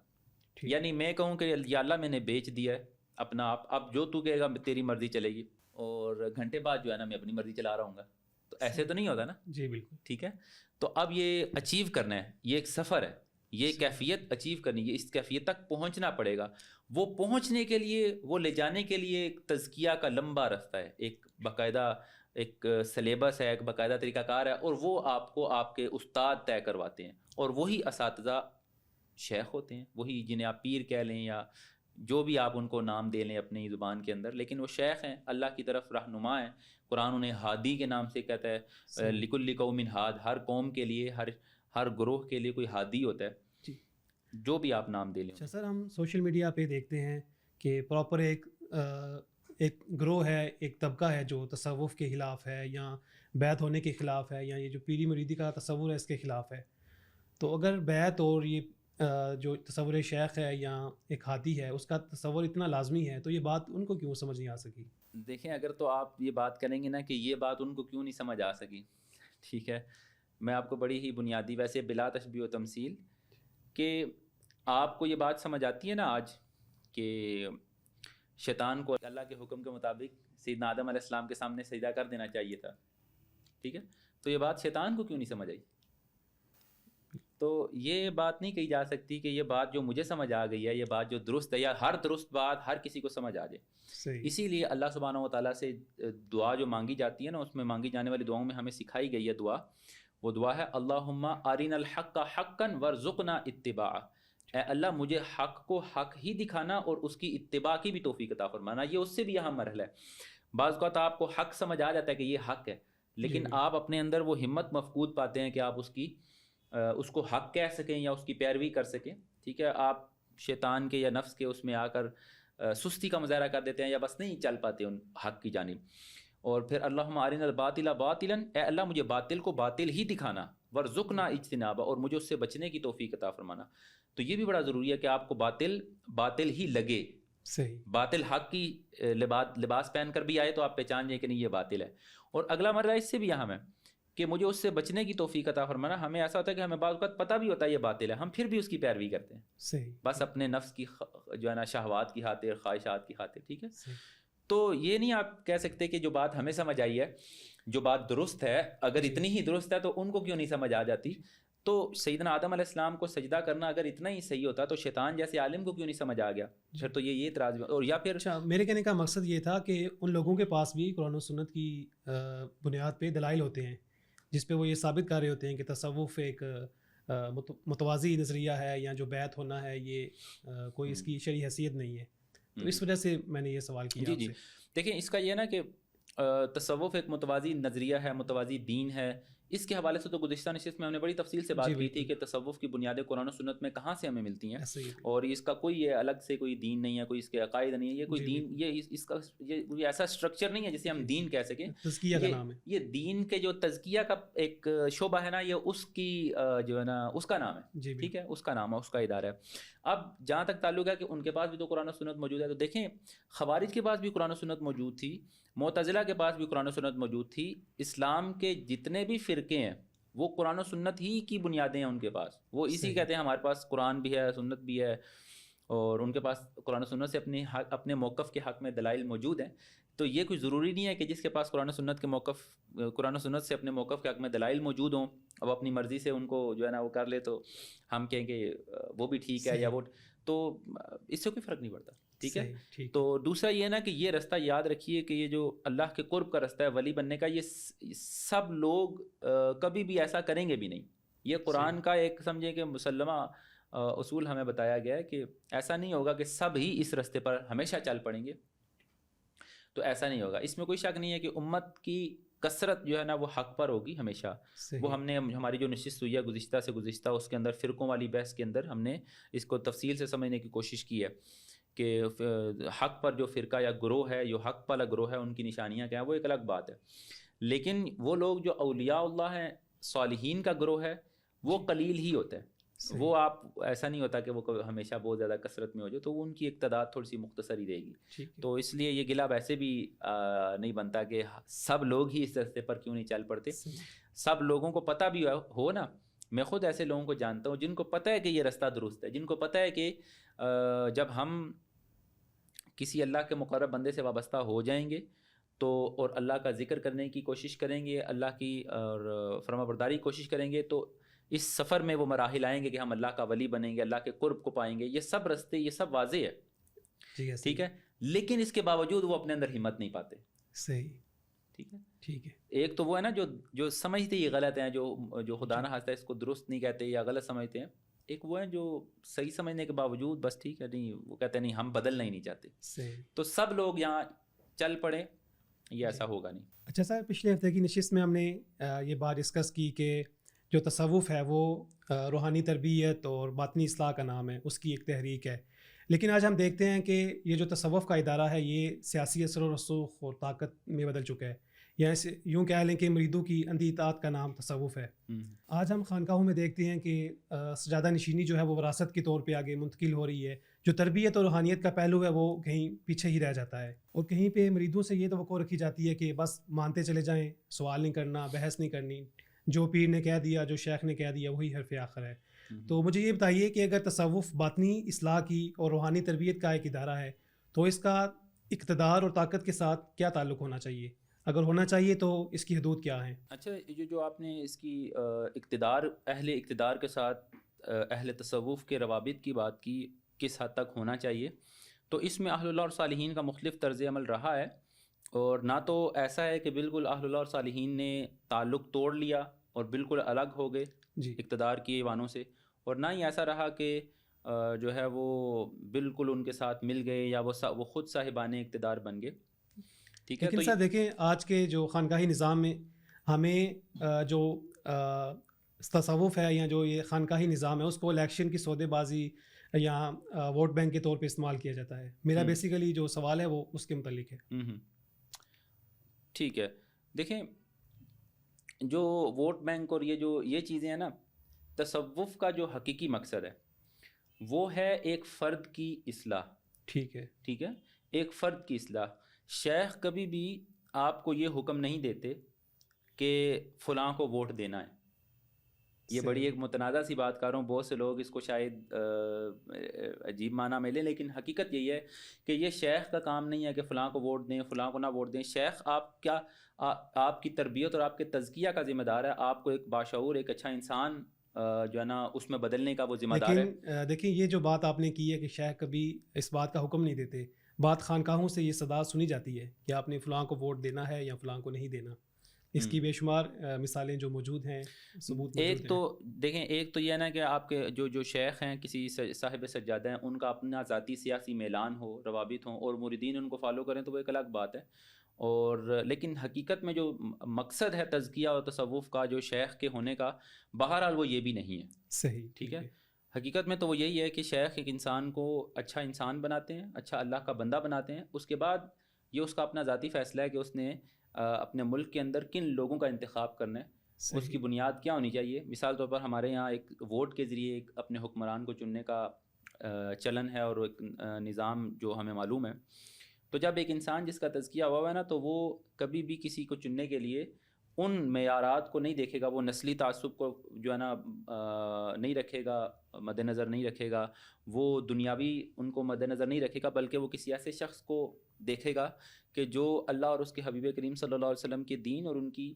یعنی میں کہوں کہ یا اللہ میں نے بیچ دیا ہے اپنا آپ، اب جو تو کہے گا تیری مرضی چلے گی، اور گھنٹے بعد جو ہے نا میں اپنی مرضی چلا رہا ہوں گا، تو ایسے تو نہیں ہوتا نا، جی بالکل، ٹھیک ہے۔ تو اب یہ اچیو کرنا ہے، یہ ایک سفر ہے، یہ کیفیت اچیو کرنی ہے، اس کیفیت تک پہنچنا پڑے گا۔ وہ پہنچنے کے لیے، وہ لے جانے کے لیے ایک تزکیہ کا لمبا راستہ ہے، ایک باقاعدہ ایک سلیبس ہے، ایک باقاعدہ طریقہ کار ہے، اور وہ آپ کو آپ کے استاد طے کرواتے ہیں، اور وہی اساتذہ شیخ ہوتے ہیں، وہی جنہیں آپ پیر کہہ لیں یا جو بھی آپ ان کو نام دے لیں اپنی زبان کے اندر، لیکن وہ شیخ ہیں، اللہ کی طرف رہنما ہیں۔ قرآن انہیں ہادی کے نام سے کہتا ہے، لکل قوم ہاد، ہر قوم کے لیے، ہر گروہ کے لیے کوئی ہادی ہوتا ہے، جو بھی آپ نام دے لیں۔ اچھا سر، ہم سوشل میڈیا پہ دیکھتے ہیں کہ پراپر ایک گروہ ہے، ایک طبقہ ہے جو تصوف کے خلاف ہے، یا بیعت ہونے کے خلاف ہے، یا یہ جو پیری مریدی کا تصور ہے اس کے خلاف ہے۔ تو اگر بیعت اور یہ جو تصور شیخ ہے یا ایک ہادی ہے اس کا تصور اتنا لازمی ہے تو یہ بات ان کو کیوں سمجھ نہیں آ سکی؟ دیکھیں اگر تو آپ یہ بات کریں گے نا کہ یہ بات ان کو کیوں نہیں سمجھ آ سکی، ٹھیک ہے، میں آپ کو بڑی ہی بنیادی ویسے بلا تشبیہ و تمثیل کہ آپ کو یہ بات سمجھ آتی ہے نا آج کہ شیطان کو اللہ کے حکم کے مطابق سیدنا آدم علیہ السلام کے سامنے سجدہ کر دینا چاہیے تھا، ٹھیک ہے، تو یہ بات شیطان کو کیوں نہیں سمجھ آئی؟ تو یہ بات نہیں کہی جا سکتی کہ یہ بات جو مجھے سمجھ آ گئی ہے یہ بات جو درست ہے، یا ہر درست بات ہر کسی کو سمجھ آ جائے. اسی لیے اللہ سبحانہ و تعالیٰ سے دعا جو مانگی جاتی ہے نا، اس میں مانگی جانے والی دعاؤں میں ہمیں سکھائی گئی ہے دعا، وہ دعا ہے اللہم ارنا الحق حقا وارزقنا اتباعہ. اے اللہ مجھے حق کو حق ہی دکھانا اور اس کی اتباع کی بھی توفیق عطا فرمانا. یہ اس سے بھی اہم مرحلہ ہے. بعض اوقات آپ کو حق سمجھ آ جاتا ہے کہ یہ حق ہے، لیکن آپ اپنے اندر وہ ہمت مفقود پاتے ہیں کہ آپ اس کو حق کہہ سکیں یا اس کی پیروی کر سکیں. ٹھیک ہے، آپ شیطان کے یا نفس کے اس میں آ کر سستی کا مظاہرہ کر دیتے ہیں یا بس نہیں چل پاتے ان حق کی جانب. اور پھر اللہم ارنا الباطل باطلا، اے اللہ مجھے باطل کو باطل ہی دکھانا، وارزقنا اجتنابہ، اور مجھے اس سے بچنے کی توفیق عطا فرمانا. تو یہ بھی بڑا ضروری ہے کہ آپ کو باطل باطل ہی لگے، صحیح، باطل حق کی لباس پہن کر بھی آئے تو آپ پہچان جائیں کہ نہیں یہ باطل ہے. اور اگلا مرحلہ اس سے بھی اہم ہے کہ مجھے اس سے بچنے کی توفیق عطا فرمانا. ہمیں ایسا ہوتا ہے کہ ہمیں بعض اوقات پتہ بھی ہوتا ہے یہ باطل ہے، ہم پھر بھی اس کی پیروی کرتے ہیں، صحیح، بس اپنے نفس کی جو ہے نا شہوات کی خاطر، خواہشات کی خاطر. ٹھیک ہے، صحیح. تو یہ نہیں آپ کہہ سکتے کہ جو بات ہمیں سمجھ آئی ہے، جو بات درست ہے، اگر اتنی ہی درست ہے تو ان کو کیوں نہیں سمجھ آ جاتی. تو سیدنا آدم علیہ السلام کو سجدہ کرنا اگر اتنا ہی صحیح ہوتا تو شیطان جیسے عالم کو کیوں نہیں سمجھ آ گیا؟ پھر تو یہ اعتراض. اور یا پھر اچھا، میرے کہنے کا مقصد یہ تھا کہ ان لوگوں کے پاس بھی قرآن و سنت کی بنیاد پہ دلائل ہوتے ہیں جس پہ وہ یہ ثابت کر رہے ہوتے ہیں کہ تصوف ایک متوازی نظریہ ہے، یا جو بیعت ہونا ہے یہ کوئی اس کی شرعی حیثیت نہیں ہے. تو اس وجہ سے میں نے یہ سوال کیا. جی دیکھیں، اس کا یہ ہے نا کہ تصوف ایک متوازی نظریہ ہے، متوازی دین ہے. اس کے حوالے سے تو گزشتہ نشست میں ہم نے بڑی تفصیل سے بات کی تھی کہ تصوف کی بنیادیں قرآن و سنت میں کہاں سے ہمیں ملتی ہیں، اور اس کا کوئی یہ الگ سے کوئی دین نہیں ہے، کوئی اس کے عقائد نہیں ہے، یہ کوئی دین، یہ اس کا یہ ایسا اسٹرکچر نہیں ہے جسے ہم دین کہہ سکیں. تزکیہ کا نام ہے یہ دین کے جو تزکیہ کا ایک شعبہ ہے نا، یہ اس کی جو ہے نا اس کا نام ہے. ٹھیک ہے، اس کا نام ہے، اس کا ادارہ ہے. اب جہاں تک تعلق ہے کہ ان کے پاس بھی تو قرآن و سنت موجود ہے، تو دیکھیں خوارج کے پاس بھی قرآن و سنت موجود تھی، معتزلہ کے پاس بھی قرآن و سنت موجود تھی. اسلام کے جتنے بھی فرقے ہیں وہ قرآن و سنت ہی کی بنیادیں ہیں ان کے پاس. وہ اسی کہتے ہیں ہمارے پاس قرآن بھی ہے، سنت بھی ہے، اور ان کے پاس قرآن و سنت سے اپنے موقف کے حق میں دلائل موجود ہیں. تو یہ کوئی ضروری نہیں ہے کہ جس کے پاس قرآن و سنت کے قرآن و سنت سے اپنے موقف کے حق میں دلائل موجود ہوں، اب اپنی مرضی سے ان کو جو ہے نا وہ کر لے تو ہم کہیں کہ وہ بھی ٹھیک ہے، یا وہ تو اس سے کوئی فرق نہیں پڑتا. ٹھیک ہے. تو دوسرا یہ ہے نا کہ یہ رستہ یاد رکھیے کہ یہ جو اللہ کے قرب کا رستہ ہے، ولی بننے کا، یہ سب لوگ کبھی بھی ایسا کریں گے بھی نہیں. یہ قرآن کا ایک سمجھیں کہ مسلمہ اصول ہمیں بتایا گیا ہے کہ ایسا نہیں ہوگا کہ سب ہی اس رستے پر ہمیشہ چل پڑیں گے، تو ایسا نہیں ہوگا. اس میں کوئی شک نہیں ہے کہ امت کی کثرت جو ہے نا وہ حق پر ہوگی ہمیشہ. وہ ہم نے ہماری جو نشست ہوئی ہے گزشتہ سے گزشتہ اس کے اندر فرقوں والی بحث کے اندر ہم نے اس کو تفصیل سے سمجھنے کی کوشش کی ہے کہ حق پر جو فرقہ یا گروہ ہے، جو حق والا گروہ ہے، ان کی نشانیاں کیا ہیں، وہ ایک الگ بات ہے. لیکن وہ لوگ جو اولیاء اللہ ہیں، صالحین کا گروہ ہے، وہ قلیل ہی ہوتا ہے. وہ آپ ایسا نہیں ہوتا کہ وہ ہمیشہ بہت زیادہ کثرت میں ہو جائے، تو ان کی ایک تعداد تھوڑی سی مختصر ہی رہے گی. تو اس لیے یہ گلا ویسے بھی نہیں بنتا کہ سب لوگ ہی اس راستے پر کیوں نہیں چل پڑتے. سب لوگوں کو پتہ بھی ہو نا. میں خود ایسے لوگوں کو جانتا ہوں جن کو پتہ ہے کہ یہ رستہ درست ہے، جن کو پتہ ہے کہ جب ہم کسی اللہ کے مقرب بندے سے وابستہ ہو جائیں گے تو اور اللہ کا ذکر کرنے کی کوشش کریں گے، اللہ کی اور فرما برداری کی کوشش کریں گے، تو اس سفر میں وہ مراحل آئیں گے کہ ہم اللہ کا ولی بنیں گے، اللہ کے قرب کو پائیں گے. یہ سب رستے، یہ سب واضح ہے. ٹھیک ہے، لیکن اس کے باوجود وہ اپنے اندر ہمت نہیں پاتے. صحیح. ٹھیک ہے. ایک تو وہ ہے نا جو سمجھتے یہ غلط ہیں، جو خدا نہ خواستہ اس کو درست نہیں کہتے یا غلط سمجھتے ہیں. ایک وہ ہے جو صحیح سمجھنے کے باوجود بس ٹھیک ہے نہیں، وہ کہتے ہیں نہیں ہم بدلنا ہی نہیں چاہتے. تو سب لوگ یہاں چل پڑے، یہ ایسا ہوگا نہیں. اچھا سر، پچھلے ہفتے کی نشست میں ہم نے یہ بات ڈسکس کی کہ جو تصوف ہے وہ روحانی تربیت اور باطنی اصلاح کا نام ہے، اس کی ایک تحریک ہے. لیکن آج ہم دیکھتے ہیں کہ یہ جو تصوف کا ادارہ ہے یہ سیاسی اثر و رسوخ اور طاقت میں بدل چکا ہے. یا ایسے یوں کہہ لیں کہ مریدوں کی اندھی اطاعت کا نام تصوف ہے۔ آج ہم خانقاہوں میں دیکھتے ہیں کہ سجادہ نشینی جو ہے وہ وراثت کے طور پہ آگے منتقل ہو رہی ہے، جو تربیت اور روحانیت کا پہلو ہے وہ کہیں پیچھے ہی رہ جاتا ہے، اور کہیں پہ مریدوں سے یہ توقع رکھی جاتی ہے کہ بس مانتے چلے جائیں، سوال نہیں کرنا، بحث نہیں کرنی، جو پیر نے کہہ دیا، جو شیخ نے کہہ دیا وہی حرف آخر ہے۔ تو مجھے یہ بتائیے کہ اگر تصوف باطنی اصلاح کی اور روحانی تربیت کا ایک ادارہ ہے تو اس کا اقتدار اور طاقت کے ساتھ کیا تعلق ہونا چاہیے؟ اگر ہونا چاہیے تو اس کی حدود کیا ہیں؟ اچھا، یہ جو آپ نے اس کی اہل اقتدار کے ساتھ اہل تصوف کے روابط کی بات کی، کس حد تک ہونا چاہیے، تو اس میں اہل اللہ اور صالحین کا مختلف طرز عمل رہا ہے، اور نہ تو ایسا ہے کہ بالکل اہل اللہ اور صالحین نے تعلق توڑ لیا اور بالکل الگ ہو گئے جی، اقتدار کی ایوانوں سے، اور نہ ہی ایسا رہا کہ جو ہے وہ بالکل ان کے ساتھ مل گئے یا وہ خود صاحبان اقتدار بن گئے، ٹھیک ہے۔ لیکن تو سر دیکھیں آج کے جو خانقاہی نظام میں ہمیں جو تصوف ہے یا جو یہ خانقاہی نظام ہے اس کو الیکشن کی سودے بازی یا ووٹ بینک کے طور پہ استعمال کیا جاتا ہے۔ میرا بیسیکلی جو سوال ہے وہ اس کے متعلق ہے۔ ٹھیک ہے، دیکھیں جو ووٹ بینک اور یہ چیزیں ہیں نا، تصوف کا جو حقیقی مقصد ہے وہ ہے ایک فرد کی اصلاح، ٹھیک ہے، ٹھیک ہے، ایک فرد کی اصلاح۔ شیخ کبھی بھی آپ کو یہ حکم نہیں دیتے کہ فلاں کو ووٹ دینا ہے۔ یہ بڑی ایک متنازع سی بات کر رہا ہوں، بہت سے لوگ اس کو شاید عجیب معنی میں لیں، لیکن حقیقت یہی ہے کہ یہ شیخ کا کام نہیں ہے کہ فلاں کو ووٹ دیں، فلاں کو نہ ووٹ دیں۔ شیخ آپ کی تربیت اور آپ کے تزکیہ کا ذمہ دار ہے، آپ کو ایک باشعور، ایک اچھا انسان جو ہے نا اس میں بدلنے کا وہ ذمہ دار ہے۔ لیکن دیکھیں یہ جو بات آپ نے کی ہے کہ شیخ کبھی اس بات کا حکم نہیں دیتے، بات خانقاہوں سے یہ صدا سنی جاتی ہے کہ آپ نے فلاں کو ووٹ دینا ہے یا فلاں کو نہیں دینا۔ اس کی بے شمار مثالیں جو موجود ہیں، ثبوت موجود ہیں۔ ایک تو دیکھیں، ایک تو یہ نا کہ آپ کے جو شیخ ہیں، کسی صاحب سجادہ ہیں، ان کا اپنا ذاتی سیاسی میلان ہو، روابط ہوں، اور مریدین ان کو فالو کریں تو وہ ایک الگ بات ہے، اور لیکن حقیقت میں جو مقصد ہے تزکیہ اور تصوف کا، جو شیخ کے ہونے کا، بہرحال وہ یہ بھی نہیں ہے۔ صحیح، ٹھیک ہے، حقیقت میں تو وہ یہی ہے کہ شیخ ایک انسان کو اچھا انسان بناتے ہیں، اچھا اللہ کا بندہ بناتے ہیں، اس کے بعد یہ اس کا اپنا ذاتی فیصلہ ہے کہ اس نے اپنے ملک کے اندر کن لوگوں کا انتخاب کرنا ہے، اس کی بنیاد کیا ہونی چاہیے۔ مثال طور پر ہمارے یہاں ایک ووٹ کے ذریعے ایک اپنے حکمران کو چننے کا چلن ہے، اور ایک نظام جو ہمیں معلوم ہے۔ تو جب ایک انسان جس کا تزکیہ ہوا ہے نا، تو وہ کبھی بھی کسی کو چننے کے لیے ان معیارات کو نہیں دیکھے گا، وہ نسلی تعصب کو جو ہے نا نہیں رکھے گا، مد نظر نہیں رکھے گا، وہ دنیاوی ان کو مد نظر نہیں رکھے گا، بلکہ وہ کسی ایسے شخص کو دیکھے گا کہ جو اللہ اور اس کے حبیب کریم صلی اللہ علیہ وسلم کے دین اور ان کی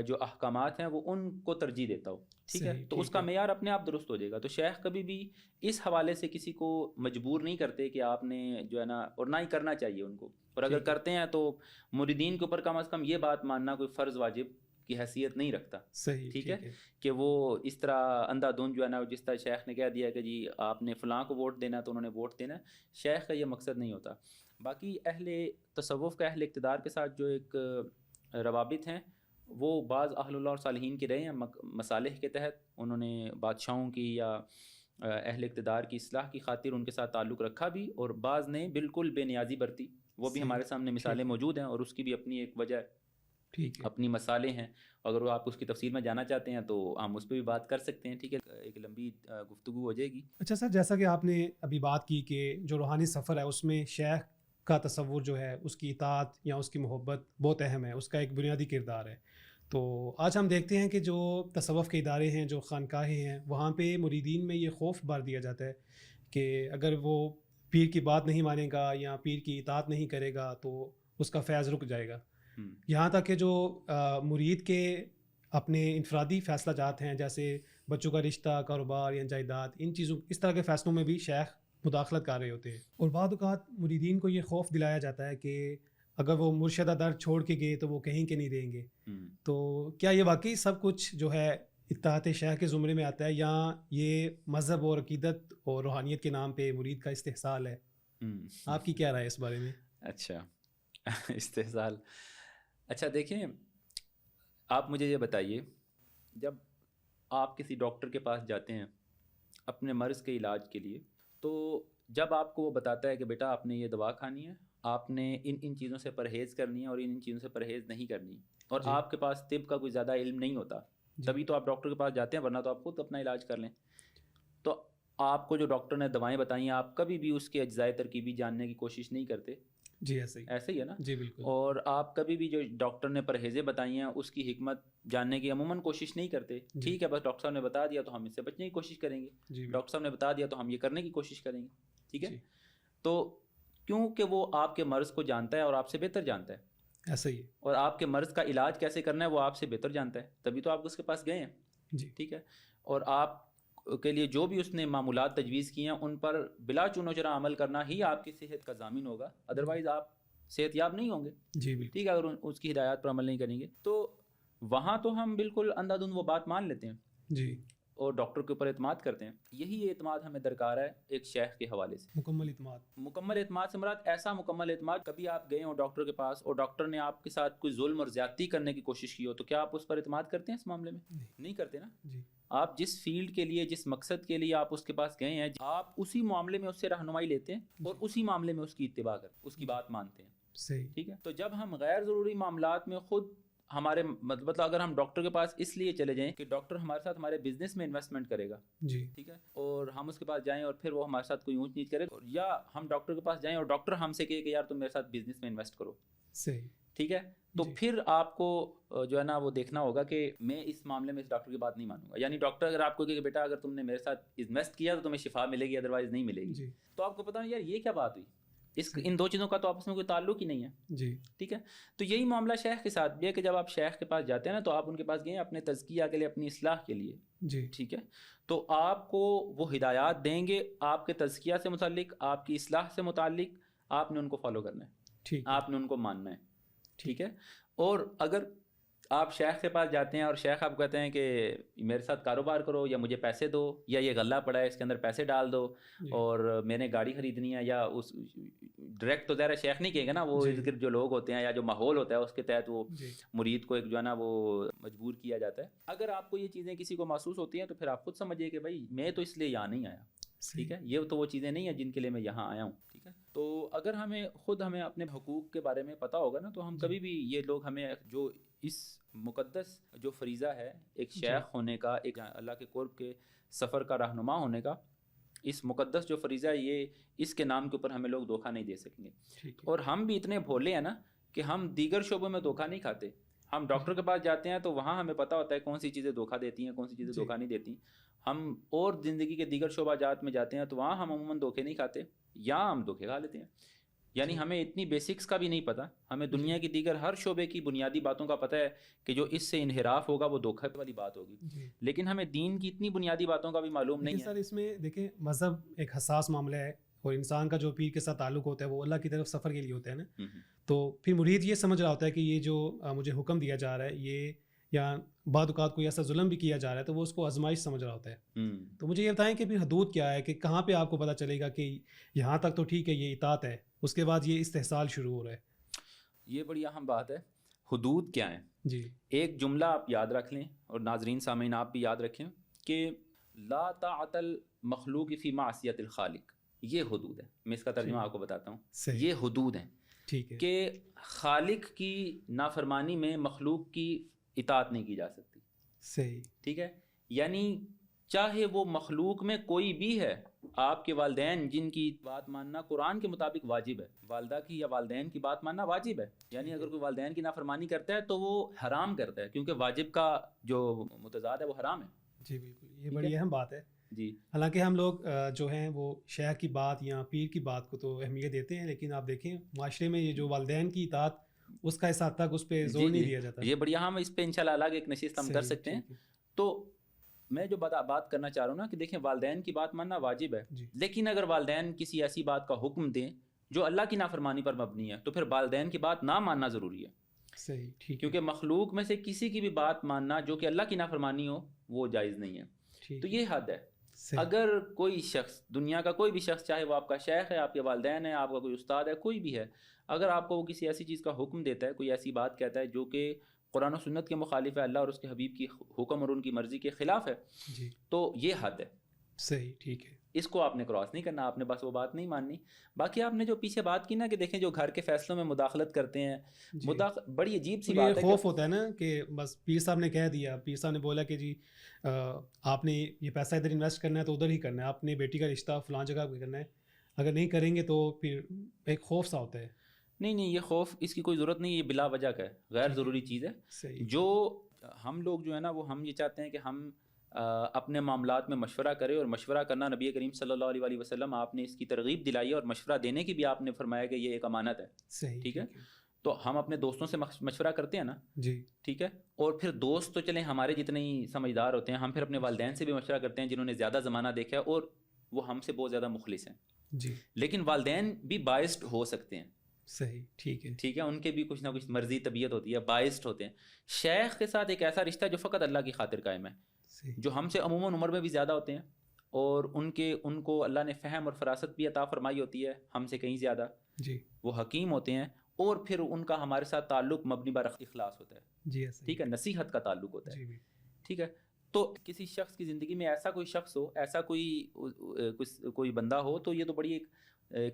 جو احکامات ہیں وہ ان کو ترجیح دیتا ہو، ٹھیک ہے، تو اس کا معیار اپنے آپ درست ہو جائے گا۔ تو شیخ کبھی بھی اس حوالے سے کسی کو مجبور نہیں کرتے کہ آپ نے جو ہے نا، اور نہ ہی کرنا چاہیے ان کو، اور اگر کرتے ہیں تو مریدین کے اوپر کم از کم یہ بات ماننا کوئی فرض واجب کی حیثیت نہیں رکھتا، ٹھیک ہے، کہ وہ اس طرح اندھا دھند جو ہے نا، جس طرح شیخ نے کہہ دیا کہ جی آپ نے فلاں کو ووٹ دینا تو انہوں نے ووٹ دینا، شیخ کا یہ مقصد نہیں ہوتا۔ باقی اہل تصوف کا اہل اقتدار کے ساتھ جو ایک روابط ہیں، وہ بعض اہل اللہ اور صالحین کے رہے ہیں، مصالح کے تحت انہوں نے بادشاہوں کی یا اہل اقتدار کی اصلاح کی خاطر ان کے ساتھ تعلق رکھا بھی، اور بعض نے بالکل بے نیازی برتی، وہ بھی ہمارے سامنے مثالیں موجود ہیں، اور اس کی بھی اپنی ایک وجہ اپنی مسالے ہیں۔ اگر وہ آپ اس کی تفصیل میں جانا چاہتے ہیں تو ہم اس پہ بھی بات کر سکتے ہیں، ٹھیک ہے، ایک لمبی گفتگو ہو جائے گی۔ اچھا سر، جیسا کہ آپ نے ابھی بات کی کہ جو روحانی سفر ہے اس میں شیخ کا تصور جو ہے، اس کی اطاعت یا اس کی محبت بہت اہم ہے، اس کا ایک بنیادی کردار ہے۔ تو آج ہم دیکھتے ہیں کہ جو تصوف کے ادارے ہیں، جو خانقاہیں ہیں، وہاں پہ مریدین میں یہ خوف بار دیا جاتا ہے کہ اگر وہ پیر کی بات نہیں مانے گا یا پیر کی اطاعت نہیں کرے گا تو اس کا فیض رک جائے گا۔ یہاں تک کہ جو مرید کے اپنے انفرادی فیصلہ جات ہیں، جیسے بچوں کا رشتہ، کاروبار یا جائیداد، ان چیزوں، اس طرح کے فیصلوں میں بھی شیخ مداخلت کر رہے ہوتے ہیں، اور بعض اوقات مریدین کو یہ خوف دلایا جاتا ہے کہ اگر وہ مرشدہ در چھوڑ کے گئے تو وہ کہیں کے نہیں رہیں گے۔ تو کیا یہ واقعی سب کچھ جو ہے اطاعت شیخ کے زمرے میں آتا ہے، یا یہ مذہب اور عقیدت اور روحانیت کے نام پہ مرید کا استحصال ہے؟ آپ کی کیا رائے ہے اس بارے میں؟ اچھا، استحصال، اچھا دیکھیں، آپ مجھے یہ بتائیے، جب آپ کسی ڈاکٹر کے پاس جاتے ہیں اپنے مرض کے علاج کے لیے، تو جب آپ کو وہ بتاتا ہے کہ بیٹا آپ نے یہ دوا کھانی ہے آپ نے ان چیزوں سے پرہیز کرنی ہے اور ان چیزوں سے پرہیز نہیں کرنی، اور جی آپ کے پاس طب کا کوئی زیادہ علم نہیں ہوتا، تبھی تو آپ ڈاکٹر کے پاس جاتے ہیں، ورنہ تو آپ خود اپنا علاج کر لیں۔ تو آپ کو جو ڈاکٹر نے دوائیں بتائی ہیں، آپ کبھی بھی اس کے اجزائے ترکیبی جاننے کی کوشش نہیں کرتے، جی ایسے ہی ایسے ہی ہے نا؟ جی بالکل اور آپ کبھی بھی جو ڈاکٹر نے پرہیزیں بتائی ہیں اس کی حکمت جاننے کی عموماً کوشش نہیں کرتے۔ جی ٹھیک ہے، بس ڈاکٹر صاحب نے بتا دیا تو ہم اس سے بچنے کی کوشش کریں گے، جی ڈاکٹر صاحب نے بتا دیا تو ہم یہ کرنے کی کوشش کریں گے، ٹھیک ہے؟ جی تو کیونکہ وہ آپ کے مرض کو جانتا ہے اور آپ سے بہتر جانتا ہے، ایسا ہی ہے اور آپ کے مرض کا علاج کیسے کرنا ہے وہ آپ سے بہتر جانتا ہے، تبھی تو آپ اس کے پاس گئے ہیں، جی ٹھیک ہے؟ اور آپ کے لیے جو بھی اس نے معمولات تجویز کی ہیں ان پر بلا چون و چرا عمل کرنا ہی آپ کی صحت کا ضامن ہوگا، ادروائز آپ صحت یاب نہیں ہوں گے، جی بالکل ٹھیک ہے؟ اگر اس کی ہدایات پر عمل نہیں کریں گے تو وہاں تو ہم بالکل اندھا دھند وہ بات مان لیتے ہیں جی اور ڈاکٹر کے اوپر اعتماد کرتے ہیں۔ یہی اعتماد ہمیں درکار ہے ایک شیخ کے حوالے سے۔ مکمل اعتماد مکمل اعتماد سے مراد ایسا مکمل اعتماد، کبھی آپ گئے ہوں ڈاکٹر کے پاس اور ڈاکٹر نے آپ کے ساتھ کوئی ظلم اور زیادتی کرنے کی کوشش کی ہو، تو کیا آپ اس پر اعتماد کرتے ہیں اس معاملے میں؟ نہیں کرتے نا۔ جی آپ جس فیلڈ کے لیے، جس مقصد کے لیے آپ اس کے پاس گئے ہیں، آپ اسی معاملے میں اس سے رہنمائی لیتے ہیں اور اسی معاملے میں اس کی اتباع کرتے، اس کی بات مانتے ہیں، صحیح ٹھیک ہے؟ تو جب ہم غیر ضروری معاملات میں خود ہمارے مطلب اگر ہم ڈاکٹر کے پاس اس لیے چلے جائیں کہ ڈاکٹر ہمارے ساتھ ہمارے بزنس میں انویسٹمنٹ کرے گا، جی ٹھیک ہے، اور ہم اس کے پاس جائیں اور پھر وہ ہمارے ساتھ کوئی اونچ نیچ کرے، یا ہم ڈاکٹر کے پاس جائیں اور ڈاکٹر ہم سے کہے کہ یار تم میرے ساتھ بزنس میں انویسٹ کرو، صحیح ٹھیک ہے، تو جی پھر آپ کو جو ہے نا وہ دیکھنا ہوگا کہ میں اس معاملے میں اس ڈاکٹر کی بات نہیں مانوں گا۔ یعنی ڈاکٹر اگر آپ کو کہے کہ بیٹا اگر تم نے میرے ساتھ انویسٹ کیا تو تمہیں شفا ملے گی، ادروائز نہیں ملے گی، جی تو آپ کو پتہ نہیں یار یہ کیا بات ہوئی، صحیح ان دو چیزوں کا تو آپس میں کوئی تعلق ہی نہیں ہے، جی ٹھیک ہے؟ تو یہی معاملہ شیخ کے ساتھ بھی ہے کہ جب آپ شیخ کے پاس جاتے ہیں نا تو آپ ان کے پاس گئے ہیں اپنے تزکیہ کے لیے، اپنی اصلاح کے لیے، جی ٹھیک ہے؟ تو آپ کو وہ ہدایات دیں گے آپ کے تزکیہ سے متعلق، آپ کی اصلاح سے متعلق، آپ نے ان کو فالو کرنا ہے، ٹھیک ہے آپ نے ان کو ماننا ہے، ٹھیک ہے؟ اور اگر آپ شیخ کے پاس جاتے ہیں اور شیخ آپ کہتے ہیں کہ میرے ساتھ کاروبار کرو یا مجھے پیسے دو، یا یہ غلہ پڑا ہے اس کے اندر پیسے ڈال دو، جی اور میں نے گاڑی خریدنی ہے، یا اس ڈائریکٹ تو ظاہر شیخ نہیں کہے گا نا، وہ جی ارد گرد جو لوگ ہوتے ہیں یا جو ماحول ہوتا ہے اس کے تحت وہ جی مرید کو ایک جو ہے نا وہ مجبور کیا جاتا ہے۔ اگر آپ کو یہ چیزیں کسی کو محسوس ہوتی ہیں تو پھر آپ خود سمجھیے کہ بھائی میں تو اس لیے یہاں نہیں آیا، ٹھیک ہے؟ یہ تو وہ چیزیں نہیں ہیں جن کے لیے میں یہاں آیا ہوں، ٹھیک ہے؟ تو اگر ہمیں اپنے حقوق کے بارے میں پتہ ہوگا نا تو ہم کبھی بھی یہ لوگ ہمیں جو اس مقدس جو فریضہ ہے ایک شیخ ہونے کا، ایک اللہ کے قرب کے سفر کا رہنما ہونے کا، اس مقدس جو فریضہ ہے یہ اس کے نام کے اوپر ہمیں لوگ دھوکہ نہیں دے سکیں گے۔ ٹھیک ہے اور ہم بھی اتنے بھولے ہیں نا کہ ہم دیگر شعبوں میں دھوکہ نہیں کھاتے۔ ہم ڈاکٹر کے پاس جاتے ہیں تو وہاں ہمیں پتہ ہوتا ہے کون سی چیزیں دھوکہ دیتی ہیں، کون سی چیزیں جی دھوکہ نہیں دیتی۔ ہم اور زندگی کے دیگر شعبہ جات میں جاتے ہیں تو وہاں ہم عموماً دھوکے نہیں کھاتے، یہاں ہم دھوکے کھا لیتے ہیں۔ یعنی جی ہمیں اتنی بیسکس کا بھی نہیں پتہ، ہمیں دنیا کی دیگر ہر شعبے کی بنیادی باتوں کا پتہ ہے کہ جو اس سے انحراف ہوگا وہ دھوکہ والی بات ہوگی، جی لیکن ہمیں دین کی اتنی بنیادی باتوں کا بھی معلوم لیکن نہیں ہے۔ سر اس میں دیکھیں مذہب ایک حساس معاملہ ہے، اور انسان کا جو پیر کے ساتھ تعلق ہوتا ہے وہ اللہ کی طرف سفر کے لیے ہوتا ہے نا، تو پھر مرید یہ سمجھ رہا ہوتا ہے کہ یہ جو مجھے حکم دیا جا رہا ہے یہ، یا بعض اوقات کوئی ایسا ظلم بھی کیا جا رہا ہے تو وہ اس کو آزمائش سمجھ رہا ہوتا ہے۔ تو مجھے یہ بتائیں کہ پھر حدود کیا ہے، کہ کہاں پہ آپ کو پتہ چلے گا کہ یہاں تک تو ٹھیک ہے یہ اطاعت ہے، اس کے بعد یہ استحصال شروع ہو رہا ہے؟ یہ بڑی اہم بات ہے، حدود کیا ہیں؟ جی ایک جملہ آپ یاد رکھ لیں اور ناظرین سامعین آپ بھی یاد رکھیں کہ لا طاعت المخلوق فی معصیت الخالق، یہ حدود ہے۔ میں اس کا ترجمہ آپ کو بتاتا ہوں، صحیح یہ حدود ہیں ٹھیک ہے کہ خالق کی نافرمانی میں مخلوق کی اطاعت نہیں کی جا سکتی، صحیح ٹھیک ہے؟ یعنی چاہے وہ مخلوق میں کوئی بھی ہے، آپ کے والدین جن کی بات ماننا قرآن کے مطابق واجب ہے، والدہ کی یا والدین کی بات ماننا واجب ہے، یعنی اگر کوئی والدین کی نافرمانی کرتا ہے تو وہ حرام کرتا ہے، کیونکہ واجب کا جو متضاد ہے وہ حرام ہے۔ جی بالکل، یہ بڑی اہم بات ہے۔ جی حالانکہ ہم لوگ جو ہیں وہ شیخ کی بات یا پیر کی بات کو تو اہمیت دیتے ہیں، لیکن آپ دیکھیں معاشرے میں یہ جو والدین کی اطاعت اس کا اس حد تک اس پہ زور نہیں دیا جاتا۔ یہ بڑھیا، ہم اس پہ انشاءاللہ الگ ایک نشست ہم کر سکتے ہیں۔ تو میں جو بات کرنا چاہ رہا ہوں نا کہ دیکھیں والدین کی بات ماننا واجب ہے، لیکن اگر والدین کسی ایسی بات کا حکم دیں جو اللہ کی نافرمانی پر مبنی ہے تو پھر والدین کی بات نہ ماننا ضروری ہے۔ صحیح ٹھیک، کیونکہ مخلوق میں سے کسی کی بھی بات ماننا جو کہ اللہ کی نافرمانی ہو وہ جائز نہیں ہے۔ تو یہ حد ہے۔ اگر کوئی شخص، دنیا کا کوئی بھی شخص، چاہے وہ آپ کا شیخ ہے، آپ کے والدین ہیں، آپ کا کوئی استاد ہے، کوئی بھی ہے، اگر آپ کو وہ کسی ایسی چیز کا حکم دیتا ہے، کوئی ایسی بات کہتا ہے جو کہ قرآن و سنت کے مخالف ہے، اللہ اور اس کے حبیب کی حکم اور ان کی مرضی کے خلاف ہے، جی تو یہ حد ہے۔ صحیح ٹھیک ہے۔ اس کو آپ نے کراس نہیں کرنا, آپ نے بس وہ بات نہیں ماننی. باقی آپ نے جو پیچھے بات کی نا کہ دیکھیں جو گھر کے فیصلوں میں مداخلت کرتے ہیں, بڑی عجیب سی یہ بات ہے. خوف ہوتا ہے نا کہ بس پیر صاحب نے کہہ دیا, پیر صاحب نے بولا کہ جی آپ نے یہ پیسہ ادھر انویسٹ کرنا ہے تو ادھر ہی کرنا ہے, آپ نے بیٹی کا رشتہ فلاں جگہ پہ کرنا ہے, اگر نہیں کریں گے تو پھر ایک خوف سا ہوتا ہے. نہیں, یہ خوف اس کی کوئی ضرورت نہیں, یہ بلا وجہ کا ہے, غیر ضروری چیز ہے. جو ہم لوگ جو ہے نا وہ ہم یہ چاہتے ہیں کہ ہم اپنے معاملات میں مشورہ کریں, اور مشورہ کرنا نبی کریم صلی اللہ علیہ وسلم آپ نے اس کی ترغیب دلائی ہے, اور مشورہ دینے کی بھی آپ نے فرمایا کہ یہ ایک امانت ہے. ٹھیک ہے, تو ہم اپنے دوستوں سے مشورہ کرتے ہیں نا جی, ٹھیک ہے, اور پھر دوست تو چلیں ہمارے جتنے ہی سمجھدار ہوتے ہیں, ہم پھر اپنے والدین سے بھی مشورہ کرتے ہیں جنہوں نے زیادہ زمانہ دیکھا ہے اور وہ ہم سے بہت زیادہ مخلص ہیں. جی, لیکن والدین بھی بائسڈ ہو سکتے ہیں. صحیح, ٹھیک ہے, ان کے بھی کچھ نہ کچھ مرضی طبیعت ہوتی ہے, بائسڈ ہوتے ہیں. شیخ کے ساتھ ایک ایسا رشتہ جو فقط اللہ کی خاطر قائم ہے, جو ہم سے عموماً عمر میں بھی زیادہ ہوتے ہیں, اور ان کو اللہ نے فہم اور فراست بھی عطا فرمائی ہوتی ہے ہم سے کہیں زیادہ. جی, وہ حکیم ہوتے ہیں, اور پھر ان کا ہمارے ساتھ تعلق مبنی بر اخلاص ہوتا ہے. جی, ٹھیک ہے, نصیحت کا تعلق ہوتا ہے. جی, ٹھیک ہے, تو کسی شخص کی زندگی میں ایسا کوئی شخص ہو, ایسا کوئی بندہ ہو, تو یہ تو بڑی ایک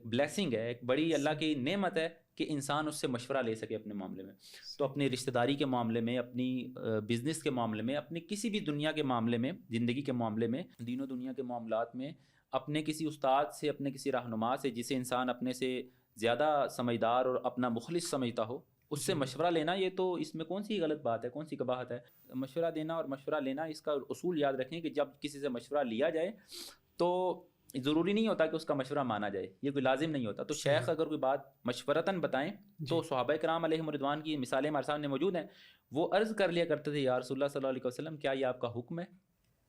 بلیسنگ ہے, ایک بڑی اللہ کی نعمت ہے کہ انسان اس سے مشورہ لے سکے اپنے معاملے میں. تو اپنی رشتہ داری کے معاملے میں, اپنی بزنس کے معاملے میں, اپنی کسی بھی دنیا کے معاملے میں, زندگی کے معاملے میں, دین و دنیا کے معاملات میں, اپنے کسی استاد سے, اپنے کسی رہنما سے جسے انسان اپنے سے زیادہ سمجھدار اور اپنا مخلص سمجھتا ہو, اس سے مشورہ لینا, یہ تو اس میں کون سی غلط بات ہے, کون سی قباحت ہے. مشورہ دینا اور مشورہ لینا, اس کا اصول یاد رکھیں کہ جب کسی سے مشورہ لیا جائے تو ضروری نہیں ہوتا کہ اس کا مشورہ مانا جائے, یہ کوئی لازم نہیں ہوتا. تو شیخ اگر کوئی بات مشورتاً بتائیں تو صحابہ کرام علیہم رضوان کی مثالیں ہمارے سامنے موجود ہیں. وہ عرض کر لیا کرتے تھے, یا رسول اللہ صلی اللہ علیہ وسلم کیا یہ آپ کا حکم ہے,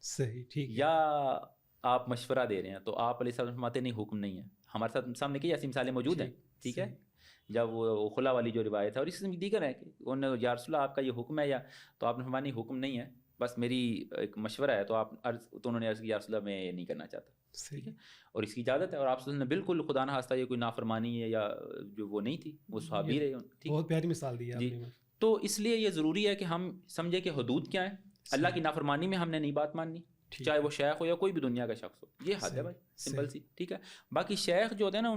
صحیح, ٹھیک ہے, یا آپ مشورہ دے رہے ہیں. تو آپ علیہ السلام فرماتے نہیں, حکم نہیں ہے. ہمارے ساتھ سامنے کی ایسی مثالیں موجود ہیں. ٹھیک ہے, جب وہ خلا والی جو روایت ہے, اور اس میں دیگر ہے کہ انہوں نے یا رسول اللہ آپ کا یہ حکم ہے, یا تو آپ نے فرمایا نہیں حکم نہیں ہے, بس میری ایک مشورہ ہے. تو انہوں نے عرض کیا یا رسول اللہ میں یہ نہیں کرنا چاہتا. ٹھیک ہے, اور اس کی اجازت ہے, اور آپ نے بالکل خدا نہ خواستہ یہ کوئی نافرمانی ہے یا جو وہ نہیں تھی, وہ صحابی رہے. بہت پیاری مثال دی جی. تو اس لیے یہ ضروری ہے کہ ہم سمجھے کہ حدود کیا ہے. اللہ کی نافرمانی میں ہم نے نہیں بات ماننی, چاہے وہ شیخ ہو یا کوئی بھی دنیا کا شخص ہو, یہ حد ہے بھائی, سمپل سی. ٹھیک ہے, باقی شیخ جو ہوتے ہیں نا,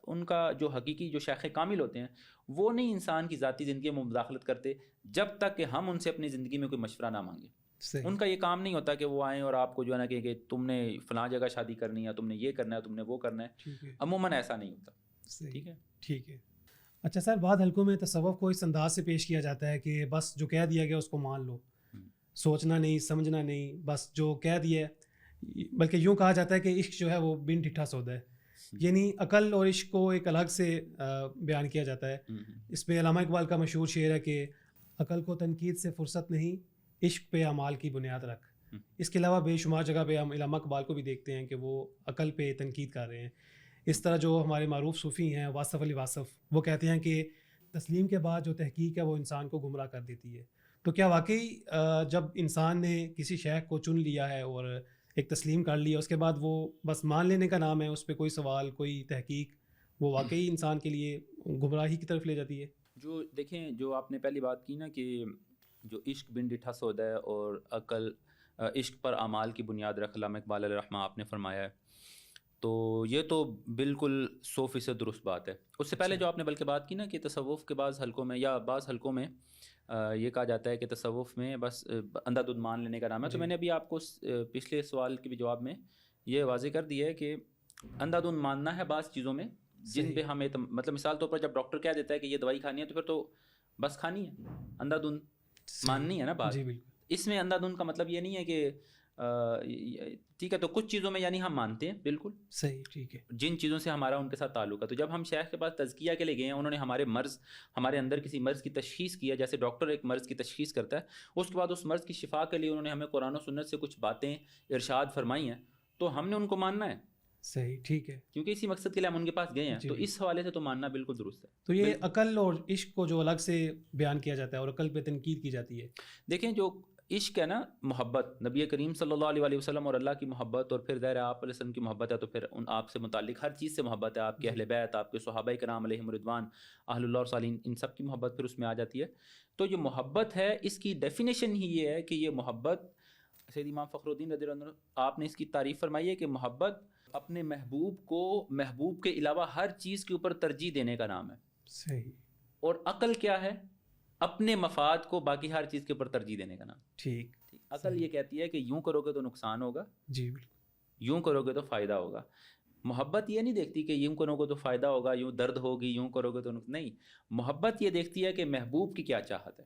ان کا جو حقیقی جو شیخ کامل ہوتے ہیں, وہ نہیں انسان کی ذاتی زندگی میں مداخلت کرتے جب تک کہ ہم ان سے اپنی زندگی میں کوئی مشورہ نہ مانگیں. ان کا یہ کام نہیں ہوتا کہ وہ آئیں اور آپ کو جو ہے نا کہ تم نے فلاں جگہ شادی کرنی ہے, تم نے یہ کرنا ہے, تم نے وہ کرنا ہے. عموماً ایسا نہیں ہوتا. ٹھیک ہے. اچھا سر, بعض حلقوں میں تصوف کو اس انداز سے پیش کیا جاتا ہے کہ بس جو کہہ دیا گیا اس کو مان لو, سوچنا نہیں, سمجھنا نہیں, بس جو کہہ دیا ہے. بلکہ یوں کہا جاتا ہے کہ عشق جو ہے وہ بن ٹھٹھا سودا ہے, یعنی عقل اور عشق کو ایک الگ سے بیان کیا جاتا ہے. اس پہ علامہ اقبال کا مشہور شعر ہے کہ عقل کو تنقید سے فرصت نہیں, عشق پہ اعمال کی بنیاد رکھ. اس کے علاوہ بے شمار جگہ پہ ہم علامہ اقبال کو بھی دیکھتے ہیں کہ وہ عقل پہ تنقید کر رہے ہیں. اس طرح جو ہمارے معروف صوفی ہیں واصف علی واصف, وہ کہتے ہیں کہ تسلیم کے بعد جو تحقیق ہے وہ انسان کو گمراہ کر دیتی ہے. تو کیا واقعی جب انسان نے کسی شیخ کو چن لیا ہے اور ایک تسلیم کر لیا, اس کے بعد وہ بس مان لینے کا نام ہے, اس پہ کوئی سوال, کوئی تحقیق, وہ واقعی انسان کے لیے گمراہی کی طرف لے جاتی ہے؟ جو دیکھیں, جو آپ نے پہلی بات کی نا کہ جو عشق بن ڈٹھا سودا ہے اور عقل عشق پر اعمال کی بنیاد رکھ, علامہ اقبال علیہ الرحمہ آپ نے فرمایا ہے, تو یہ تو بالکل 100% درست بات ہے. اس سے پہلے جو آپ نے بلکہ بات کی نا کہ تصوف کے بعض حلقوں میں یا بعض حلقوں میں یہ کہا جاتا ہے کہ تصوف میں بس اندھا دودھ مان لینے کا نام ہے. تو میں نے ابھی آپ کو پچھلے سوال کے بھی جواب میں یہ واضح کر دیا ہے کہ اندھا دودھ ماننا ہے بعض چیزوں میں جن پہ ہمیں مطلب مثال طور پر جب ڈاکٹر کہہ دیتا ہے کہ یہ دوائی کھانی ہے تو پھر تو بس کھانی ہے, اندھا دودھ ماننی ہے نا بات. اس میں اندھا دھند کا مطلب یہ نہیں ہے کہ ٹھیک ہے, تو کچھ چیزوں میں یعنی ہم مانتے ہیں بالکل صحیح, ٹھیک ہے, جن چیزوں سے ہمارا ان کے ساتھ تعلق ہے. تو جب ہم شیخ کے پاس تزکیہ کے لیے گئے ہیں, انہوں نے ہمارے اندر کسی مرض کی تشخیص کیا, جیسے ڈاکٹر ایک مرض کی تشخیص کرتا ہے, اس کے بعد اس مرض کی شفا کے لیے انہوں نے ہمیں قرآن و سنت سے کچھ باتیں ارشاد فرمائی ہیں, تو ہم نے ان کو ماننا ہے. صحیح, ٹھیک ہے, کیونکہ اسی مقصد کے لیے ہم ان کے پاس گئے ہیں. تو اس حوالے سے تو ماننا بالکل درست ہے. تو یہ عقل اور عشق کو جو الگ سے بیان کیا جاتا ہے اور عقل پہ تنقید کی جاتی ہے. دیکھیں, جو عشق ہے نا, محبت, نبی کریم صلی اللہ علیہ وسلم اور اللہ کی محبت, اور پھر ظاہر آپ علیہ وسلم کی محبت ہے, تو پھر ان آپ سے متعلق ہر چیز سے محبت ہے, آپ کے اہل بیت, آپ کے صحابہ کرام علیہم رضوان, اہل اللہ اور صالحین, ان سب کی محبت پھر اس میں آ جاتی ہے. تو یہ محبت ہے, اس کی ڈیفینیشن ہی یہ ہے کہ یہ محبت, سید امام فخر الدین رضی اللہ عنہ آپ نے اس کی تعریف فرمائی ہے کہ محبت اپنے محبوب کے علاوہ ہر چیز کے اوپر ترجیح دینے کا نام ہے. صحیح. اور عقل کیا ہے؟ اپنے مفاد کو باقی ہر چیز کے اوپر ترجیح دینے کا نام. ٹھیک. عقل یہ کہتی ہے کہ یوں کرو گے تو نقصان ہوگا, جی بالکل, یوں کرو گے تو فائدہ ہوگا. محبت یہ نہیں دیکھتی کہ یوں کرو گے تو فائدہ ہوگا, یوں درد ہوگی, یوں کرو گے تو نہیں. محبت یہ دیکھتی ہے کہ محبوب کی کیا چاہت ہے,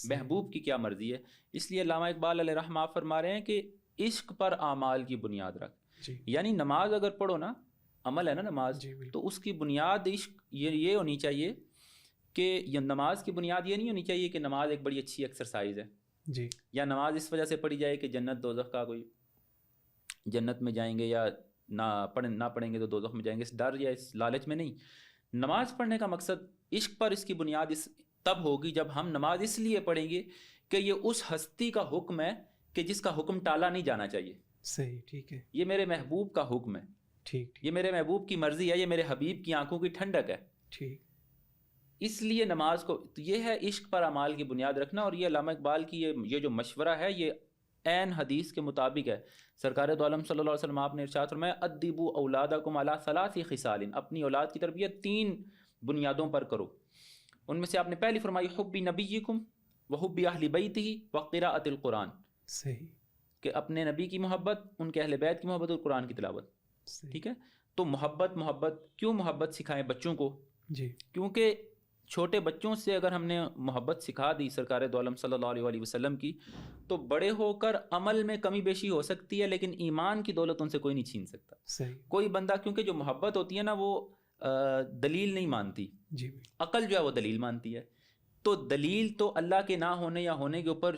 محبوب کی کیا مرضی ہے. اس لیے علامہ اقبال علیہ رحمہ آپ فرما رہے ہیں کہ عشق پر اعمال کی بنیاد رکھ. جی. یعنی نماز اگر پڑھو نا, عمل ہے نا نماز, جی بالکل. تو اس کی بنیاد عشق یہ ہونی چاہیے کہ یہ نماز کی بنیاد یہ نہیں ہونی چاہیے کہ نماز ایک بڑی اچھی ایکسرسائز ہے. جی. یا نماز اس وجہ سے پڑھی جائے کہ جنت دوزخ کا کوئی, جنت میں جائیں گے یا نہ پڑھیں گے تو دوزخ میں جائیں گے, اس ڈر یا اس لالچ میں نہیں. نماز پڑھنے کا مقصد عشق پر اس کی بنیاد تب ہوگی جب ہم نماز اس لیے پڑھیں گے کہ یہ اس ہستی کا حکم ہے کہ جس کا حکم ٹالا نہیں جانا چاہیے. صحیح. ٹھیک ہے. یہ میرے محبوب کا حکم ہے. ٹھیک. یہ میرے محبوب کی مرضی ہے, یہ میرے حبیب کی آنکھوں کی ٹھنڈک ہے. ٹھیک. اس لیے نماز کو, یہ ہے عشق پر اعمال کی بنیاد رکھنا. اور یہ علامہ اقبال کی یہ جو مشورہ ہے یہ عین حدیث کے مطابق ہے. سرکار دو عالم صلی اللہ علیہ وسلم آپ نے ارشاد فرمایا ادبوا اولادکم علی ثلاث خصال, اپنی اولاد کی تربیت 3 بنیادوں پر کرو. ان میں سے آپ نے پہلی فرمائی حب نبیکم وحب اہل بیتہ وقراءۃ القرآن. صحیح. کہ اپنے نبی کی محبت, ان کے اہل بیت کی محبت اور قرآن کی تلاوت. ٹھیک ہے. تو محبت کیوں محبت سکھائیں بچوں کو؟ جی. کیونکہ چھوٹے بچوں سے اگر ہم نے محبت سکھا دی سرکار دو عالم صلی اللہ علیہ وسلم کی, تو بڑے ہو کر عمل میں کمی بیشی ہو سکتی ہے لیکن ایمان کی دولت ان سے کوئی نہیں چھین سکتا. صحیح. کوئی بندہ, کیونکہ جو محبت ہوتی ہے نا وہ دلیل نہیں مانتی. جی. عقل جو ہے وہ دلیل مانتی ہے. تو دلیل تو اللہ کے نہ ہونے یا ہونے کے اوپر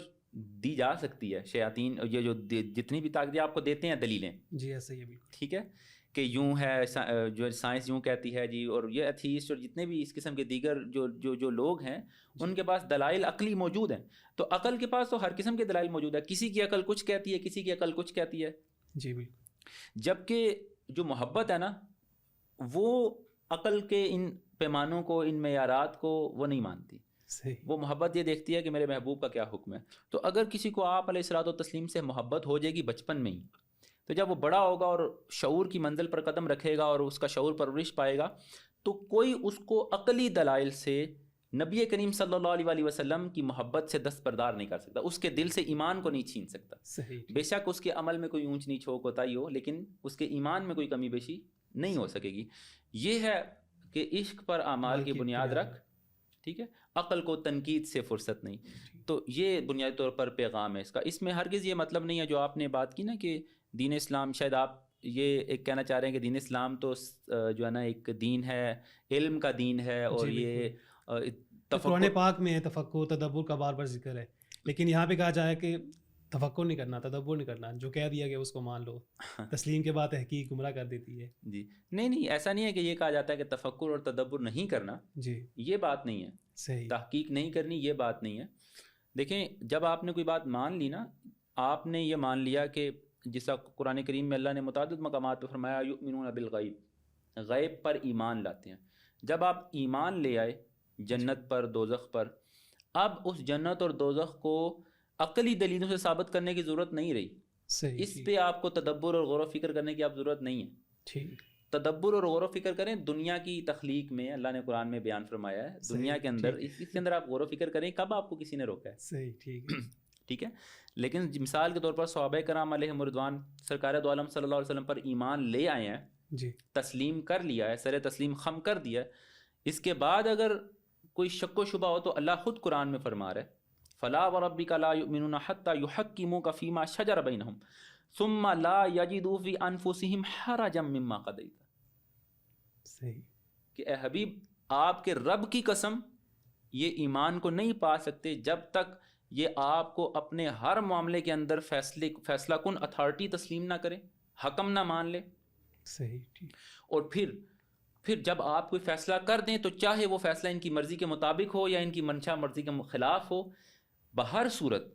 دی جا سکتی ہے. شیاطین یہ جو جتنی بھی طاقتیں آپ کو دیتے ہیں دلیلیں, جی ایسا ہی ہے بالکل. ٹھیک ہے, کہ یوں ہے, جو سائنس یوں کہتی ہے جی, اور یہ ایتھیسٹ اور جتنے بھی اس قسم کے دیگر جو لوگ ہیں ان کے پاس دلائل عقلی موجود ہیں. تو عقل کے پاس تو ہر قسم کے دلائل موجود ہے. کسی کی عقل کچھ کہتی ہے, کسی کی عقل کچھ کہتی ہے. جی بالکل. جبکہ جو محبت ہے نا وہ عقل کے ان پیمانوں کو, ان معیارات کو وہ نہیں مانتی. صحیح. وہ محبت یہ دیکھتی ہے کہ میرے محبوب کا کیا حکم ہے. تو اگر کسی کو آپ علیہ الصلوۃ والتسلیم سے محبت ہو جائے گی بچپن میں ہی, تو جب وہ بڑا ہوگا اور شعور کی منزل پر قدم رکھے گا اور اس کا شعور پرورش پائے گا, تو کوئی اس کو عقلی دلائل سے نبی کریم صلی اللہ علیہ وسلم کی محبت سے دستبردار نہیں کر سکتا. اس کے دل سے ایمان کو نہیں چھین سکتا. صحیح. بے شک اس کے عمل میں کوئی اونچ نیچ ہو, کوتاہی ہو, لیکن اس کے ایمان میں کوئی کمی بیشی نہیں ہو سکے گی. یہ ہے کہ عشق پر اعمال کی بنیاد رکھ. ٹھیک ہے. عقل کو تنقید سے فرصت نہیں. تو یہ بنیادی طور پر پیغام ہے اس کا. اس میں ہرگز یہ مطلب نہیں ہے جو آپ نے بات کی نا کہ دین اسلام, شاید آپ یہ ایک کہنا چاہ رہے ہیں کہ دین اسلام تو جو ہے نا ایک دین ہے, علم کا دین ہے, اور یہ قرآن پاک میں ہے تفکر تدبر کا بار بار ذکر ہے, لیکن یہاں پہ کہا جائے کہ تفکر نہیں کرنا, تدبر نہیں کرنا, جو کہہ دیا گیا اس کو مان لو. تسلیم کے بعد تحقیق گمراہ کر دیتی ہے. جی نہیں, ایسا نہیں ہے کہ یہ کہا جاتا ہے کہ تفکر اور تدبر نہیں کرنا. جی یہ بات نہیں ہے. صحیح. تحقیق نہیں کرنی یہ بات نہیں ہے. دیکھیں, جب آپ نے کوئی بات مان لی نا, آپ نے یہ مان لیا کہ جیسا قرآن کریم میں اللہ نے متعدد مقامات پہ فرمایا یؤمنون بالغیب, غیب پر ایمان لاتے ہیں. جب آپ ایمان لے آئے جنت پر, دوزخ پر, اب اس جنت اور دوزخ کو عقلی دلیلوں سے ثابت کرنے کی ضرورت نہیں رہی. صحیح. اس پہ آپ کو تدبر اور غور و فکر کرنے کی آپ ضرورت نہیں ہے. ٹھیک. تدبر اور غور و فکر کریں دنیا کی تخلیق میں, اللہ نے قرآن میں بیان فرمایا ہے دنیا کے اندر, اس کے اندر آپ غور و فکر کریں. کب آپ کو کسی نے روکا ہے؟ صحیح. ٹھیک ہے. ٹھیک ہے. لیکن مثال کے طور پر صحابہ کرام علیہم رضوان سرکار دو عالم صلی اللہ علیہ وسلم پر ایمان لے آئے ہیں, جی تسلیم کر لیا ہے, سر تسلیم خم کر دیا ہے. اس کے بعد اگر کوئی شک و شبہ ہو تو اللہ خود قرآن میں فرما رہا ہے فلا وربک لا یؤمنون حتی یحکموک فیما شجر بینہم ثم لا یجدوا فی انفسہم حرجا مما قضیت. صحیح. کہ اے حبیب, آپ کے رب کی قسم یہ ایمان کو نہیں پا سکتے جب تک یہ آپ کو اپنے ہر معاملے کے اندر فیصلہ کن اتھارٹی تسلیم نہ کرے, حکم نہ مان لے. صحیح. ٹھیک. اور پھر جب آپ کوئی فیصلہ کر دیں تو چاہے وہ فیصلہ ان کی مرضی کے مطابق ہو یا ان کی منشا مرضی کے خلاف ہو, بہر صورت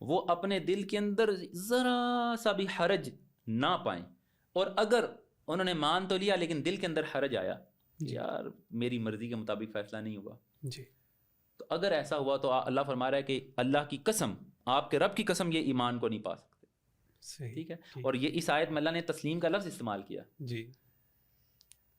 وہ اپنے دل کے اندر ذرا سا بھی حرج نہ پائیں. اور اگر انہوں نے مان تو لیا لیکن دل کے اندر حرج آیا, یار میری مرضی کے مطابق فیصلہ نہیں ہوا, جی, تو اگر ایسا ہوا تو اللہ فرما رہا ہے کہ اللہ کی قسم, آپ کے رب کی قسم, یہ ایمان کو نہیں پا سکتے. صحیح، ٹھیک ہے. ٹھیک. اور یہ اس آیت میں اللہ نے تسلیم کا لفظ استعمال کیا. جی.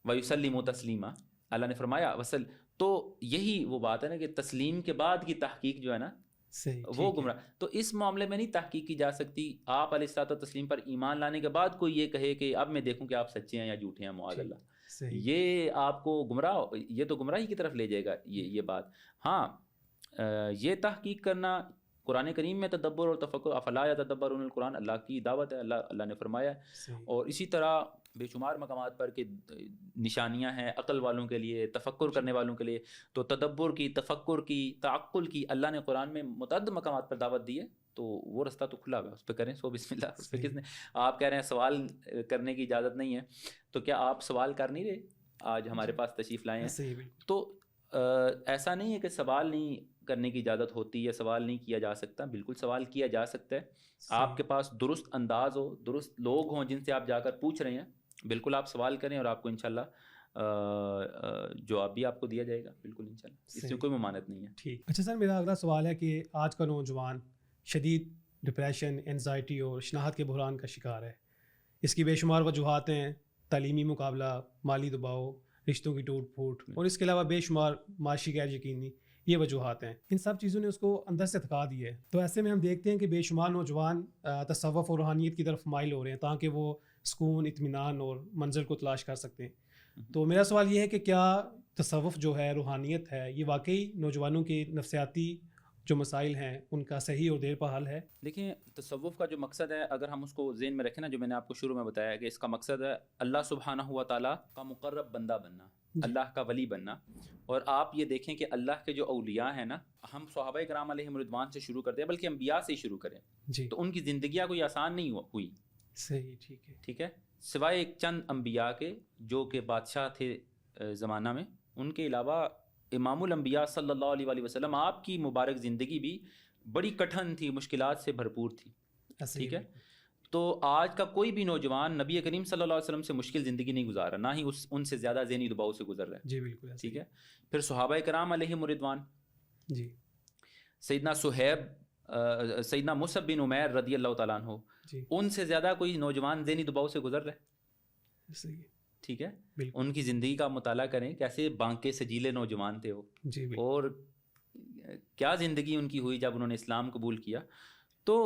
وَيُسَلِّمُ تسلیما, اللہ نے فرمایا وصل. تو یہی وہ بات ہے نا کہ تسلیم کے بعد کی تحقیق جو ہے نا صحیح, وہ ٹھیک ہے. گمراہ. تو اس معاملے میں نہیں تحقیق کی جا سکتی. آپ علیہ الصلوۃ والتسلیم پر ایمان لانے کے بعد کوئی یہ کہے کہ اب میں دیکھوں کہ آپ سچے ہیں یا جھوٹے ہیں, معاذ اللہ, صحیح. یہ آپ کو گمراہ, یہ تو گمراہی کی طرف لے جائے گا یہ بات. ہاں یہ تحقیق کرنا قرآن کریم میں تدبر اور تفکر, افلا یتدبرون القرآن, اللہ کی دعوت ہے, اللہ نے فرمایا ہے. صحیح. اور اسی طرح بے شمار مقامات پر کہ نشانیاں ہیں عقل والوں کے لیے, تفکر کرنے والوں کے لیے. تو تدبر کی, تفکر کی, تعقل کی اللہ نے قرآن میں متعدد مقامات پر دعوت دی ہے. تو وہ رستہ تو کھلا ہوا ہے, اس پہ کریں سو بسم اللہ. اس پہ کس نے, آپ کہہ رہے ہیں سوال کرنے کی اجازت نہیں ہے, تو کیا آپ سوال کر نہیں رہے آج ہمارے پاس تشریف لائے ہیں؟ صحیح, بالکل. تو ایسا نہیں ہے کہ سوال نہیں کرنے کی اجازت ہوتی یا سوال نہیں کیا جا سکتا. بالکل سوال کیا جا سکتا ہے. آپ کے پاس درست انداز ہو, درست لوگ ہوں جن سے آپ جا کر پوچھ رہے ہیں, بالکل آپ سوال کریں اور آپ کو انشاءاللہ جواب بھی آپ کو دیا جائے گا. بالکل انشاءاللہ, اس میں کوئی ممانعت نہیں ہے. ٹھیک. اچھا سر, میرا اگلا سوال ہے کہ آج کا نوجوان شدید ڈپریشن, انزائٹی اور شناخت کے بحران کا شکار ہے. اس کی بے شمار وجوہات ہیں, تعلیمی مقابلہ, مالی دباؤ, رشتوں کی ٹوٹ پھوٹ, اور اس کے علاوہ بے شمار معاشی غیر یقینی, یہ وجوہات ہیں. ان سب چیزوں نے اس کو اندر سے تھکا دی ہے. تو ایسے میں ہم دیکھتے ہیں کہ بے شمار نوجوان تصوف اور روحانیت کی طرف مائل ہو رہے ہیں تاکہ وہ سکون, اطمینان اور منزل کو تلاش کر سکتے ہیں. تو میرا سوال یہ ہے کہ کیا تصوف جو ہے, روحانیت ہے, یہ واقعی نوجوانوں کے نفسیاتی جو مسائل ہیں ان کا صحیح اور دیر پا حل ہے؟ دیکھیں, تصوف کا جو مقصد ہے, اگر ہم اس کو ذہن میں رکھیں نا, جو میں نے آپ کو شروع میں بتایا کہ اس کا مقصد ہے اللہ سبحانہ و تعالیٰ کا مقرب بندہ بننا, اللہ کا ولی بننا. اور آپ یہ دیکھیں کہ اللہ کے جو اولیاء ہیں نا, ہم صحابہ کرام علیہم رضوان سے شروع کرتے ہیں, بلکہ انبیاء سے ہی شروع کریں. جی. تو ان کی زندگیاں کوئی آسان نہیں ہوئی. صحیح, ٹھیک ہے. ٹھیک ہے, سوائے ایک چند انبیاء کے جو کہ بادشاہ تھے زمانہ میں, ان کے علاوہ امام الانبیاء صلی اللہ علیہ وآلہ وسلم, آپ کی مبارک زندگی بھی بڑی کٹھن تھی, مشکلات سے بھرپور تھی. ٹھیک ہے. تو آج کا کوئی بھی نوجوان نبی کریم صلی اللہ علیہ وسلم سے مشکل زندگی نہیں گزار رہا, نہ ہی ان سے زیادہ ذہنی دباؤ سے گزر رہا ہے. جی بالکل. ٹھیک ہے. پھر صحابہ کرام علیہم رضوان, جی, سیدنا صہیب, سیدنا مصعب بن عمیر رضی اللہ تعالیٰ عنہ, جی, ان سے زیادہ کوئی نوجوان ذہنی دباؤ سے گزر رہا ہے. صحیح. ٹھیک ہے. بالکل. ان کی زندگی کا مطالعہ کریں, کیسے بانکے سجیلے نوجوان تھے وہ, جی بالکل. اور کیا زندگی ان کی ہوئی جب انہوں نے اسلام قبول کیا. تو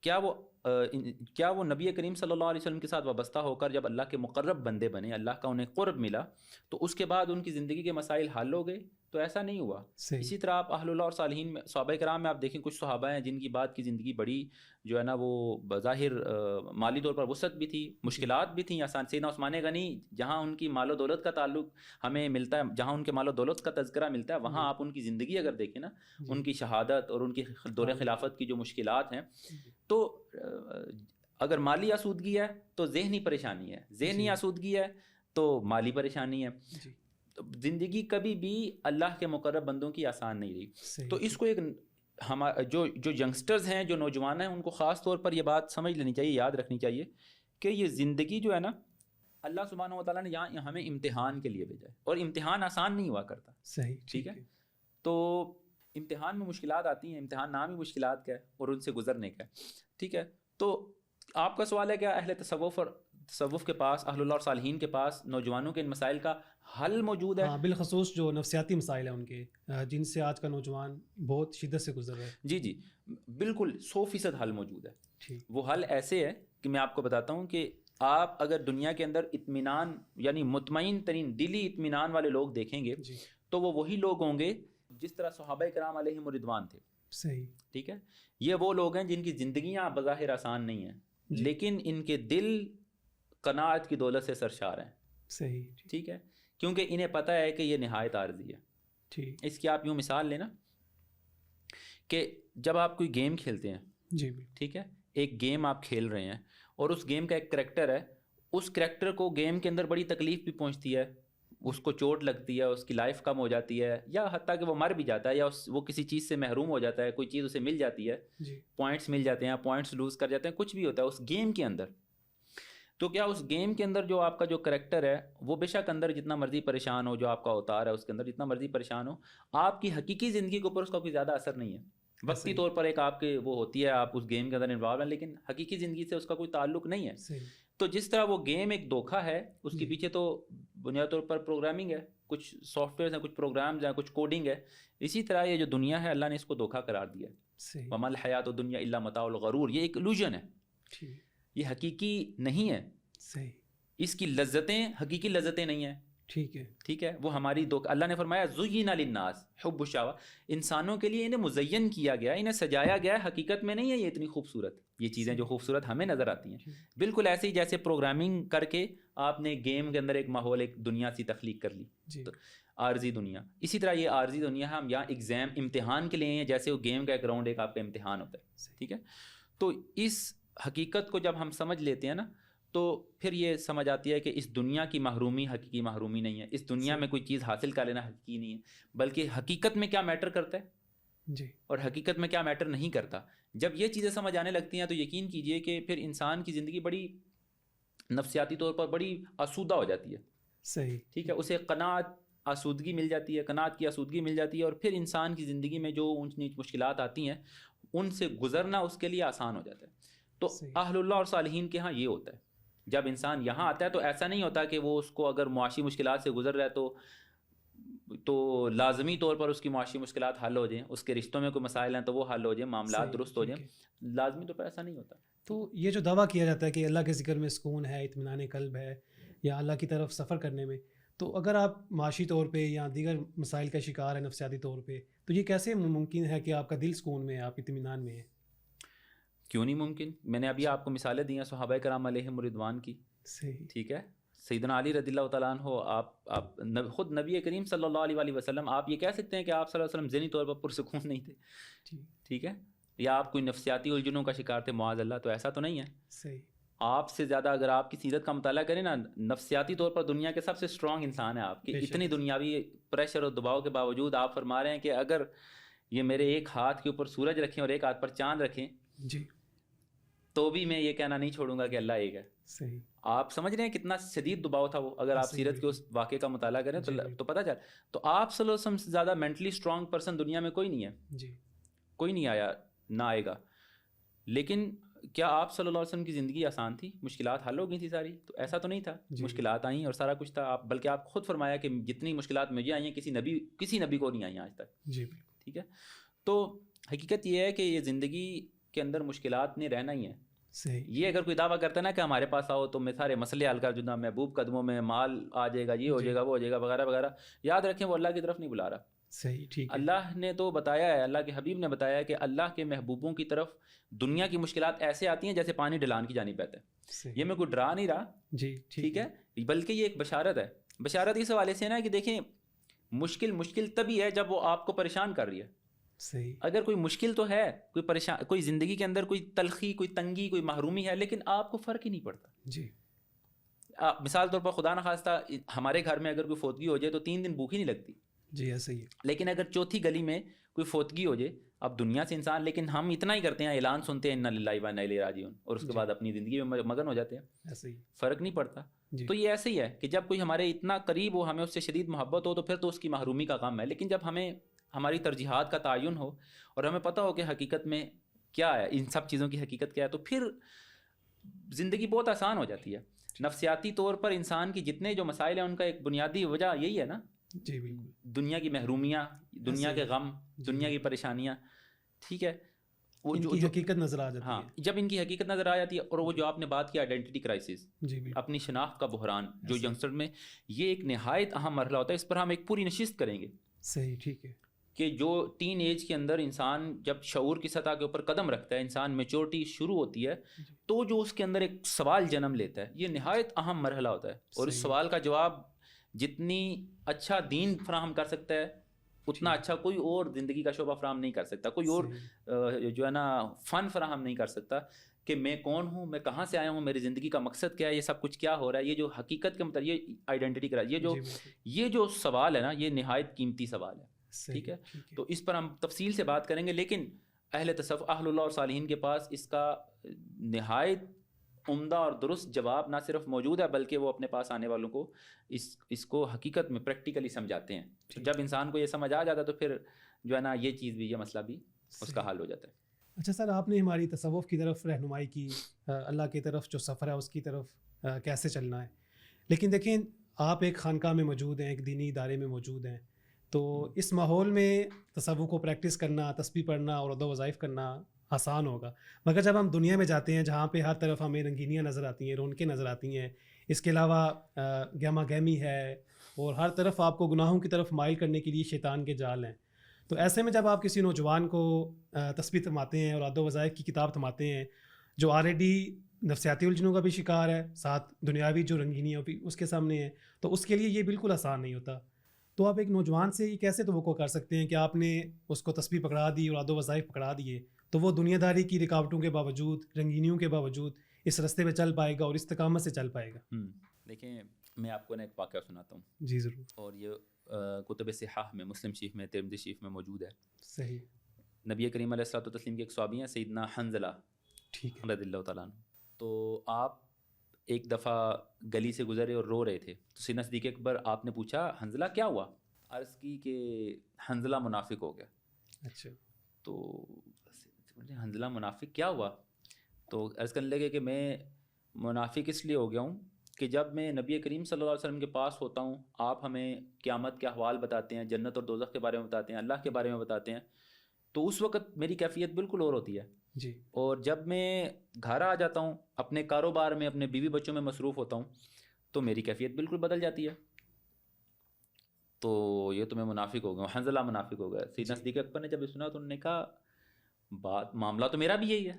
کیا وہ نبی کریم صلی اللہ علیہ وسلم کے ساتھ وابستہ ہو کر جب اللہ کے مقرب بندے بنے, اللہ کا انہیں قرب ملا, تو اس کے بعد ان کی زندگی کے مسائل حل ہو گئے؟ تو ایسا نہیں ہوا. اسی طرح آپ اہل اللہ اور صالحین میں, صحابہ کرام میں آپ دیکھیں, کچھ صحابہ ہیں جن کی بعد کی زندگی بڑی جو ہے نا وہ بظاہر مالی طور پر وسعت بھی تھی, مشکلات بھی تھیں آسان. سیدنا عثمان غنی, جہاں ان کی مال و دولت کا تعلق ہمیں ملتا ہے, جہاں ان کے مال و دولت کا تذکرہ ملتا ہے, وہاں آپ ان کی زندگی اگر دیکھیں نا, ان کی شہادت اور ان کی دور خلافت کی جو مشکلات ہیں, تو اگر مالی آسودگی ہے تو ذہنی پریشانی ہے, ذہنی آسودگی ہے تو مالی پریشانی ہے. زندگی کبھی بھی اللہ کے مقرب بندوں کی آسان نہیں رہی. تو اس کو ایک جو ینگسٹرز ہیں, جو نوجوان ہیں, ان کو خاص طور پر یہ بات سمجھ لینی چاہیے, یاد رکھنی چاہیے کہ یہ زندگی جو ہے نا, اللہ سبحانہ و تعالیٰ نے یہاں ہمیں امتحان کے لیے بھیجا ہے, اور امتحان آسان نہیں ہوا کرتا. صحیح, ٹھیک ہے. تو امتحان میں مشکلات آتی ہیں, امتحان نام ہی مشکلات کا ہے اور ان سے گزرنے کا ہے. ٹھیک ہے. تو آپ کا سوال ہے کہ اہل تصوف کے پاس, اہل اللہ اور صالحین کے پاس نوجوانوں کے ان مسائل کا حل موجود ہے؟ ہاں, بالخصوص جو نفسیاتی مسائل ہیں ان کے, جن سے آج کا نوجوان بہت شدت سے گزر رہا ہے. جی جی بالکل 100% حل موجود ہے. ٹھیک. وہ حل ایسے ہے کہ میں آپ کو بتاتا ہوں کہ آپ اگر دنیا کے اندر اطمینان, یعنی مطمئن ترین دلی اطمینان والے لوگ دیکھیں گے, تو وہ وہی لوگ ہوں گے جس طرح صحابہ کرام علیہم رضوان تھے. صحیح. ٹھیک ہے. یہ وہ لوگ ہیں جن کی زندگیاں بظاہر آسان نہیں ہیں, لیکن ان کے دل قناعت کی دولت سے سرشار ہیں. صحیح. ٹھیک ہے. کیونکہ انہیں پتہ ہے کہ یہ نہایت عارضی ہے. ٹھیک. اس کی آپ یوں مثال لینا کہ جب آپ کوئی گیم کھیلتے ہیں, جی, ٹھیک ہے, ایک گیم آپ کھیل رہے ہیں اور اس گیم کا ایک کریکٹر ہے, اس کریکٹر کو گیم کے اندر بڑی تکلیف بھی پہنچتی ہے, اس کو چوٹ لگتی ہے, اس کی لائف کم ہو جاتی ہے, یا حتیٰ کہ وہ مر بھی جاتا ہے, یا وہ کسی چیز سے محروم ہو جاتا ہے, کوئی چیز اسے مل جاتی ہے, پوائنٹس مل جاتے ہیں, پوائنٹس لوز کر جاتے ہیں, کچھ بھی ہوتا ہے اس گیم کے اندر. تو کیا اس گیم کے اندر جو آپ کا جو کریکٹر ہے وہ بے شک اندر جتنا مرضی پریشان ہو, جو آپ کا اوتار ہے اس کے اندر جتنا مرضی پریشان ہو, آپ کی حقیقی زندگی کے اوپر اس کا کوئی زیادہ اثر نہیں ہے. وقتی طور پر ایک آپ کے وہ ہوتی ہے، آپ اس گیم کے اندر انوالو ہیں، لیکن حقیقی زندگی سے اس کا کوئی تعلق نہیں ہے. صحیح. تو جس طرح وہ گیم ایک دھوکہ ہے، اس کے پیچھے تو بنیادی طور پر پروگرامنگ ہے، کچھ سافٹ ویئرز ہیں، کچھ پروگرامز ہیں، کچھ کوڈنگ ہے. اسی طرح یہ جو دنیا ہے اللہ نے اس کو دھوکہ قرار دیا ہے. وما الحیات الدنیا الا متاع الغرور، یہ ایک illusion ہے، یہ حقیقی نہیں ہے. صحیح. اس کی لذتیں حقیقی لذتیں نہیں ہیں. ٹھیک ہے، وہ ہماری اللہ نے فرمایا زُیِّنَ لِلنَّاسِ حُبُّ الشہوۃ، انسانوں کے لیے انہیں مزین کیا گیا، انہیں سجایا گیا ہے، حقیقت میں نہیں ہے یہ اتنی خوبصورت. یہ چیزیں جو خوبصورت ہمیں نظر آتی ہیں بالکل ایسے ہی جیسے پروگرامنگ کر کے آپ نے گیم کے اندر ایک ماحول، ایک دنیا سی تخلیق کر لی، عارضی دنیا. اسی طرح یہ عارضی دنیا ہم یہاں ایگزام امتحان کے لیے ہیں، جیسے وہ گیم کا ایک راؤنڈ ایک آپ کا امتحان ہوتا ہے. ٹھیک ہے، تو اس حقیقت کو جب ہم سمجھ لیتے ہیں نا، تو پھر یہ سمجھ آتی ہے کہ اس دنیا کی محرومی حقیقی محرومی نہیں ہے. اس دنیا میں کوئی چیز حاصل کر لینا حقیقی نہیں ہے، بلکہ حقیقت میں کیا میٹر کرتا ہے اور حقیقت میں کیا میٹر نہیں کرتا. جب یہ چیزیں سمجھ آنے لگتی ہیں تو یقین کیجئے کہ پھر انسان کی زندگی بڑی نفسیاتی طور پر بڑی آسودہ ہو جاتی ہے. صحیح. ٹھیک ہے، اسے قناعت آسودگی مل جاتی ہے، قناعت کی آسودگی مل جاتی ہے، اور پھر انسان کی زندگی میں جو اونچ نیچ مشکلات آتی ہیں ان سے گزرنا اس کے لیے آسان ہو جاتا ہے. تو اہل اللہ اور صالحین کے ہاں یہ ہوتا ہے. جب انسان یہاں آتا ہے تو ایسا نہیں ہوتا کہ وہ اس کو اگر معاشی مشکلات سے گزر رہا ہے تو لازمی طور پر اس کی معاشی مشکلات حل ہو جائیں، اس کے رشتوں میں کوئی مسائل ہیں تو وہ حل ہو جائیں، معاملات درست ہو جائیں. لازمی طور پر ایسا نہیں ہوتا. تو یہ جو دعویٰ کیا جاتا ہے کہ اللہ کے ذکر میں سکون ہے، اطمینان قلب ہے، یا اللہ کی طرف سفر کرنے میں، تو اگر آپ معاشی طور پہ یا دیگر مسائل کا شکار ہیں نفسیاتی طور پہ، تو یہ کیسے ممکن ہے کہ آپ کا دل سکون میں ہے، آپ اطمینان میں ہے؟ کیوں نہیں ممکن؟ میں نے ابھی آپ کو مثالیں دی ہیں صحابہ کرام علیہم رضوان کی. صحیح. ٹھیک ہے، سیدنا علی رضی اللہ تعالیٰ عنہ، آپ خود نبی کریم صلی اللہ علیہ وآلہ وسلم، آپ یہ کہہ سکتے ہیں کہ آپ صلی اللہ علیہ وسلم ذہنی طور پر پرسکون نہیں تھے. ٹھیک ہے، یا آپ کوئی نفسیاتی الجھنوں کا شکار تھے معاذ اللہ، تو ایسا تو نہیں ہے. صحیح. آپ سے زیادہ اگر آپ کی سیرت کا مطالعہ کریں نا، نفسیاتی طور پر دنیا کے سب سے اسٹرانگ انسان ہے آپ کی. اتنی دنیاوی پریشر اور دباؤ کے باوجود آپ فرما رہے ہیں کہ اگر یہ میرے ایک ہاتھ کے اوپر سورج رکھیں اور ایک ہاتھ پر چاند رکھیں تو بھی میں یہ کہنا نہیں چھوڑوں گا کہ اللہ ایک ہے. صحیح. آپ سمجھ رہے ہیں کتنا شدید دباؤ تھا وہ، اگر آپ سیرت کے اس واقعے کا مطالعہ کریں تو پتہ چل. تو آپ صلی اللہ علیہ وسلم سے زیادہ مینٹلی اسٹرانگ پرسن دنیا میں کوئی نہیں ہے. کوئی نہیں آیا، نہ آئے گا. لیکن کیا آپ صلی اللہ علیہ وسلم کی زندگی آسان تھی؟ مشکلات حل ہو گئی تھی ساری؟ تو ایسا تو نہیں تھا. مشکلات آئیں اور سارا کچھ تھا. آپ بلکہ آپ خود فرمایا کہ جتنی مشکلات مجھے آئی ہیں کسی نبی کو نہیں آئی ہیں آج تک. ٹھیک ہے، تو حقیقت یہ ہے کہ یہ زندگی کے اندر مشکلات نے رہنا ہی ہے. یہ اگر کوئی دعویٰ کرتا ہے نا کہ ہمارے پاس آؤ تو میں سارے مسئلے حل کر دوں، محبوب قدموں میں مال آ جائے گا، یہ ہو جائے گا، وہ ہو جائے گا، وغیرہ وغیرہ، یاد رکھیں وہ اللہ کی طرف نہیں بلا رہا. صحیح. ٹھیک ہے، اللہ نے تو بتایا ہے، اللہ کے حبیب نے بتایا ہے کہ اللہ کے محبوبوں کی طرف دنیا کی مشکلات ایسے آتی ہیں جیسے پانی ڈھلان کی جانب بہتا ہے. یہ میں کوئی ڈرا نہیں رہا. ٹھیک ہے، بلکہ یہ ایک بشارت ہے. بشارت اس حوالے سے نا کہ دیکھیں مشکل تبھی ہے جب وہ آپ کو پریشان کر رہی ہے. صحیح. اگر کوئی مشکل تو ہے، کوئی پریشان، کوئی زندگی کے اندر کوئی تلخی، کوئی تنگی، کوئی محرومی ہے، لیکن آپ کو فرق ہی نہیں پڑتا. مثال طور پر خدا نخواستہ ہمارے گھر میں اگر کوئی فوتگی ہو جائے تو 3 دن بھوک ہی نہیں لگتی. ایسا ہی ہے. لیکن اگر چوتھی گلی میں کوئی فوتگی ہو جائے، اب دنیا سے انسان، لیکن ہم اتنا ہی کرتے ہیں، اعلان سنتے ہیں انا للہ و انا الیہ راجعون، اور اس کے بعد اپنی زندگی میں مگن ہو جاتے ہیں. ایسا ہی فرق نہیں پڑتا. تو یہ ایسے ہی ہے کہ جب کوئی ہمارے اتنا قریب ہو، ہمیں اس سے شدید محبت ہو، تو پھر تو اس کی محرومی کا غم ہے. لیکن جب ہمیں ہماری ترجیحات کا تعین ہو اور ہمیں پتہ ہو کہ حقیقت میں کیا ہے، ان سب چیزوں کی حقیقت کیا ہے، تو پھر زندگی بہت آسان ہو جاتی ہے. نفسیاتی طور پر انسان کی جتنے جو مسائل ہیں ان کا ایک بنیادی وجہ یہی ہے نا، دنیا کی محرومیاں، دنیا کے غم، دنیا کی پریشانیاں. ٹھیک ہے، وہ ان کی حقیقت نظر آ جاتی ہے. ہاں، جب ان کی حقیقت نظر آ جاتی ہے، اور وہ جو آپ نے بات کی آئیڈینٹی کرائسس، اپنی شناخت کا بحران جو ینگسٹر میں، یہ ایک نہایت اہم مرحلہ ہوتا ہے. اس پر ہم ایک پوری نشست کریں گے. صحیح. ٹھیک ہے، کہ جو ٹین ایج کے اندر انسان جب شعور کی سطح کے اوپر قدم رکھتا ہے، انسان میچورٹی شروع ہوتی ہے، تو جو اس کے اندر ایک سوال جنم لیتا ہے، یہ نہایت اہم مرحلہ ہوتا ہے. اور اس سوال کا جواب جتنی اچھا دین فراہم کر سکتا ہے، اتنا اچھا کوئی اور زندگی کا شعبہ فراہم نہیں کر سکتا. کوئی اور جو ہے نا فن فراہم نہیں کر سکتا کہ میں کون ہوں، میں کہاں سے آیا ہوں، میری زندگی کا مقصد کیا ہے، یہ سب کچھ کیا ہو رہا ہے. یہ جو حقیقت کے مطابق یہ آئیڈینٹی کا یہ جو سوال ہے نا، یہ نہایت قیمتی سوال ہے. ٹھیک ہے، تو اس پر ہم تفصیل سے بات کریں گے. لیکن اہل تصوف، اہل اللہ اور صالحین کے پاس اس کا نہایت عمدہ اور درست جواب نہ صرف موجود ہے، بلکہ وہ اپنے پاس آنے والوں کو اس کو حقیقت میں پریکٹیکلی سمجھاتے ہیں. جب انسان کو یہ سمجھ آ جاتا ہے تو پھر جو ہے نا یہ چیز بھی، یہ مسئلہ بھی اس کا حل ہو جاتا ہے. اچھا سر، آپ نے ہماری تصوف کی طرف رہنمائی کی، اللہ کی طرف جو سفر ہے اس کی طرف کیسے چلنا ہے، لیکن دیکھیں آپ ایک خانقاہ میں موجود ہیں، ایک دینی ادارے میں موجود ہیں، تو اس ماحول میں تصوف کو پریکٹس کرنا، تسبیح پڑھنا اور عہد و وظائف کرنا آسان ہوگا، مگر جب ہم دنیا میں جاتے ہیں جہاں پہ ہر طرف ہمیں رنگینیاں نظر آتی ہیں، رونقیں نظر آتی ہیں، اس کے علاوہ گہما گہمی ہے اور ہر طرف آپ کو گناہوں کی طرف مائل کرنے کے لیے شیطان کے جال ہیں، تو ایسے میں جب آپ کسی نوجوان کو تسبیح تھماتے ہیں اور عہد و وظائف کی کتاب تھماتے ہیں جو آلریڈی نفسیاتی الجھنوں کا بھی شکار ہے، ساتھ دنیاوی جو رنگینیاں بھی اس کے سامنے ہیں، تو اس کے لیے یہ بالکل آسان نہیں ہوتا. تو آپ ایک نوجوان سے یہ کیسے توقع کر سکتے ہیں کہ آپ نے اس کو تسبیح پکڑا دی اور عہد و وظائف پکڑا دیے تو وہ دنیا داری کی رکاوٹوں کے باوجود، رنگینیوں کے باوجود اس رستے پہ چل پائے گا اور استقامت سے چل پائے گا؟ دیکھیں میں آپ کو ایک واقعہ سناتا ہوں. جی ضرور. اور یہ کتب صحاح میں، مسلم شریف میں، ترمذی شریف میں موجود ہے. صحیح. نبی کریم علیہ الصلوۃ والتسلیم کے ایک صحابی ہیں سیدنا حنظلہ رضی اللہ تعالیٰ عنہ. تو آپ ایک دفعہ گلی سے گزرے اور رو رہے تھے، تو سیدنا صدیق اکبر آپ نے پوچھا حنظلہ کیا ہوا؟ عرض کی کہ حنظلہ منافق ہو گیا. اچھا. تو حنظلہ منافق کیا ہوا؟ تو عرض کرنے لگے کہ میں منافق اس لیے ہو گیا ہوں کہ جب میں نبی کریم صلی اللہ علیہ وسلم کے پاس ہوتا ہوں، آپ ہمیں قیامت کے احوال بتاتے ہیں، جنت اور دوزخ کے بارے میں بتاتے ہیں، اللہ کے بارے میں بتاتے ہیں، تو اس وقت میری کیفیت بالکل اور ہوتی ہے. جی. اور جب میں گھر آ جاتا ہوں، اپنے کاروبار میں، اپنے بیوی بچوں میں مصروف ہوتا ہوں، تو میری کیفیت بالکل بدل جاتی ہے. تو یہ تو میں منافق ہو گیا ہوں، حنظلہ منافق ہو گیا. سیدنا صدیق اکبر نے جب یہ سنا تو انہوں نے کہا معاملہ تو میرا بھی یہی ہے.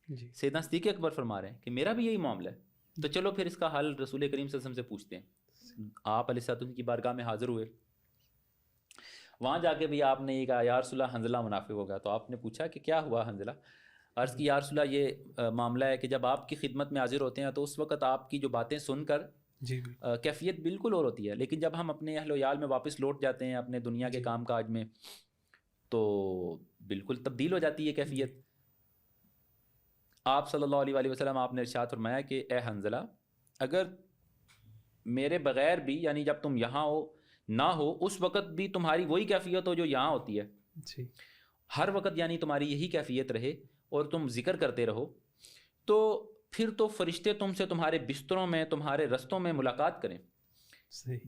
جی. سیدنا صدیق اکبر فرما رہے ہیں کہ میرا بھی یہی معاملہ ہے. تو چلو پھر اس کا حل رسول کریم صلی اللہ علیہ وسلم سے پوچھتے ہیں. آپ علیہ السلام کی بارگاہ میں حاضر ہوئے. وہاں جا کے بھی آپ نے یہ کہا یا رسول اللہ حنظلہ منافق ہو گیا. تو آپ نے پوچھا کہ کیا ہوا حنظلہ؟ عرض کی یا رسول اللہ یہ معاملہ ہے کہ جب آپ کی خدمت میں حاضر ہوتے ہیں تو اس وقت آپ کی جو باتیں سن کر جی کیفیت بالکل اور ہوتی ہے، لیکن جب ہم اپنے اہل و عیال میں واپس لوٹ جاتے ہیں، اپنے دنیا کے کام کاج میں، تو بالکل تبدیل ہو جاتی ہے کیفیت. آپ صلی اللہ علیہ وسلم آپ نے ارشاد فرمایا کہ اے حنظلہ، اگر میرے بغیر بھی، یعنی جب تم یہاں ہو نہ ہو اس وقت بھی تمہاری وہی کیفیت ہو جو یہاں ہوتی ہے، جی. ہر وقت یعنی تمہاری یہی کیفیت رہے اور تم ذکر کرتے رہو، تو پھر تو فرشتے تم سے تمہارے بستروں میں، تمہارے رستوں میں ملاقات کریں. صحیح.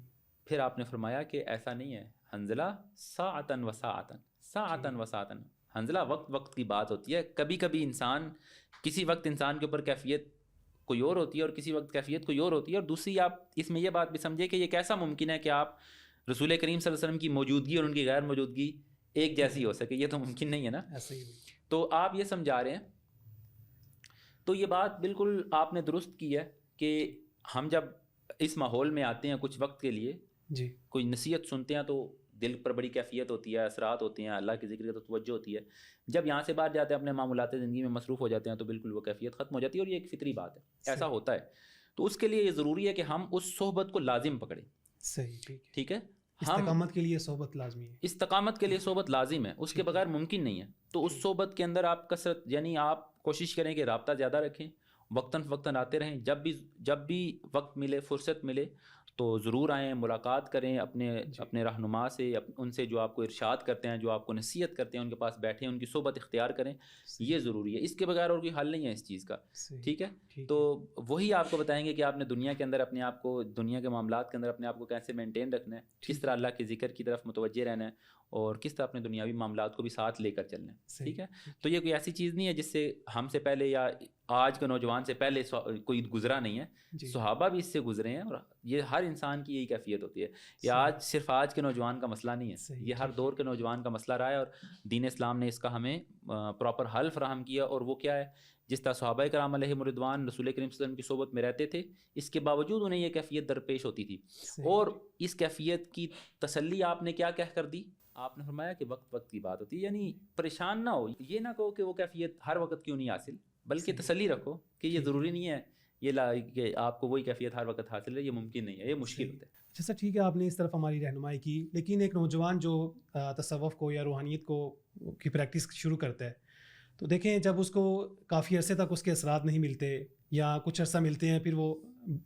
پھر آپ نے فرمایا کہ ایسا نہیں ہے حنظلہ، ساعتن و ساعتن، ساعتن و ساعتن. حنظلہ وقت وقت کی بات ہوتی ہے. کبھی کبھی انسان، کسی وقت انسان کے اوپر کیفیت کوئی اور ہوتی ہے اور کسی وقت کیفیت کوئی اور ہوتی ہے. اور دوسری آپ اس میں یہ بات بھی سمجھے کہ یہ کیسا ممکن ہے کہ آپ رسول کریم صلی اللہ علیہ وسلم کی موجودگی اور ان کی غیر موجودگی ایک جیسی ہو سکے؟ یہ تو ممکن نہیں ہے نا. ایسے ہی. تو آپ یہ سمجھا رہے ہیں. تو یہ بات بالکل آپ نے درست کی ہے کہ ہم جب اس ماحول میں آتے ہیں کچھ وقت کے لیے، جی، کوئی نصیحت سنتے ہیں تو دل پر بڑی کیفیت ہوتی ہے، اثرات ہوتے ہیں، اللہ کے ذکر کی تو توجہ ہوتی ہے. جب یہاں سے باہر جاتے ہیں، اپنے معمولات زندگی میں مصروف ہو جاتے ہیں، تو بالکل وہ کیفیت ختم ہو جاتی ہے. اور یہ ایک فطری بات ہے، ایسا ہوتا ہے. تو اس کے لیے یہ ضروری ہے کہ ہم اس صحبت کو لازم پکڑیں. صحیح. ٹھیک ہے. استقامت کے لیے صحبت لازمی ہے. استقامت کے لیے صحبت لازم ہے، اس کے بغیر ممکن نہیں ہے. تو اس صحبت کے اندر آپ کثرت، یعنی آپ کوشش کریں کہ رابطہ زیادہ رکھیں، وقتاً فوقتاً آتے رہیں. جب بھی وقت ملے، فرصت ملے تو ضرور آئیں، ملاقات کریں اپنے رہنما سے، ان سے جو آپ کو ارشاد کرتے ہیں، جو آپ کو نصیحت کرتے ہیں، ان کے پاس بیٹھیں، ان کی صحبت اختیار کریں. یہ ضروری ہے. اس کے بغیر اور کوئی حل نہیں ہے اس چیز کا. ٹھیک ہے. تو وہی آپ کو بتائیں گے کہ آپ نے دنیا کے اندر اپنے آپ کو، دنیا کے معاملات کے اندر اپنے آپ کو کیسے مینٹین رکھنا ہے، کس طرح اللہ کے ذکر کی طرف متوجہ رہنا ہے، اور کس طرح اپنے دنیاوی معاملات کو بھی ساتھ لے کر چلنا ہے. ٹھیک ہے. تو یہ کوئی ایسی چیز نہیں ہے جس سے ہم سے پہلے یا آج کے نوجوان سے پہلے کوئی گزرا نہیں ہے. صحابہ بھی اس سے گزرے ہیں، اور یہ ہر انسان کی یہی کیفیت ہوتی ہے. یہ آج صرف آج کے نوجوان کا مسئلہ نہیں ہے، یہ ہر دور کے نوجوان کا مسئلہ رہا ہے. اور دین اسلام نے اس کا ہمیں پراپر حل فراہم کیا. اور وہ کیا ہے؟ جس طرح صحابہ کرام علیہم رضوان رسول کریم صلی اللہ علیہ وسلم کی صحبت میں رہتے تھے، اس کے باوجود انہیں یہ کیفیت درپیش ہوتی تھی. اور اس کیفیت کی تسلی آپ نے کیا کہہ کر دی؟ آپ نے فرمایا کہ وقت وقت کی بات ہوتی ہے. یعنی پریشان نہ ہو، یہ نہ کہو کہ وہ کیفیت ہر وقت کیوں نہیں حاصل، بلکہ تسلی رکھو کہ یہ ضروری نہیں ہے کہ آپ کو وہی کیفیت ہر وقت حاصل ہے. یہ ممکن نہیں ہے، یہ مشکل ہوتا ہے. اچھا سر، ٹھیک ہے، آپ نے اس طرف ہماری رہنمائی کی. لیکن ایک نوجوان جو تصوف کو یا روحانیت کو کی پریکٹس شروع کرتا ہے، تو دیکھیں جب اس کو کافی عرصے تک اس کے اثرات نہیں ملتے یا کچھ عرصہ ملتے ہیں پھر وہ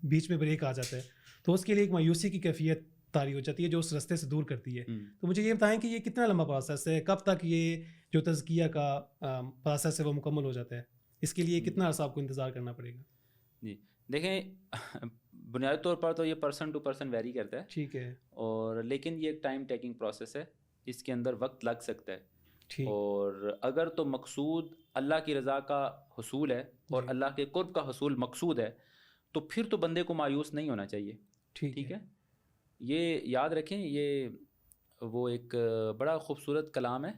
بیچ میں بریک آ جاتا ہے، تو اس کے لیے ایک مایوسی کی کیفیت طاری ہو جاتی ہے جو اس رستے سے دور کرتی ہے. تو مجھے یہ بتائیں کہ یہ کتنا لمبا پروسیس ہے، کب تک یہ جو تزکیہ کا پروسیس ہے وہ مکمل ہو جاتا ہے، اس کے لیے کتنا عرصہ آپ کو انتظار کرنا پڑے گا؟ جی دیکھیں بنیادی طور پر تو یہ پرسن ٹو پرسن ویری کرتا ہے، ٹھیک ہے، اور لیکن یہ ایک ٹائم ٹیکنگ پروسیس ہے، اس کے اندر وقت لگ سکتا ہے، ٹھیک، اور اگر تو مقصود اللہ کی رضا کا حصول ہے اور اللہ کے قرب کا حصول مقصود ہے تو پھر تو بندے کو مایوس نہیں ہونا چاہیے، ٹھیک ہے؟ یہ یاد رکھیں، یہ وہ ایک بڑا خوبصورت کلام ہے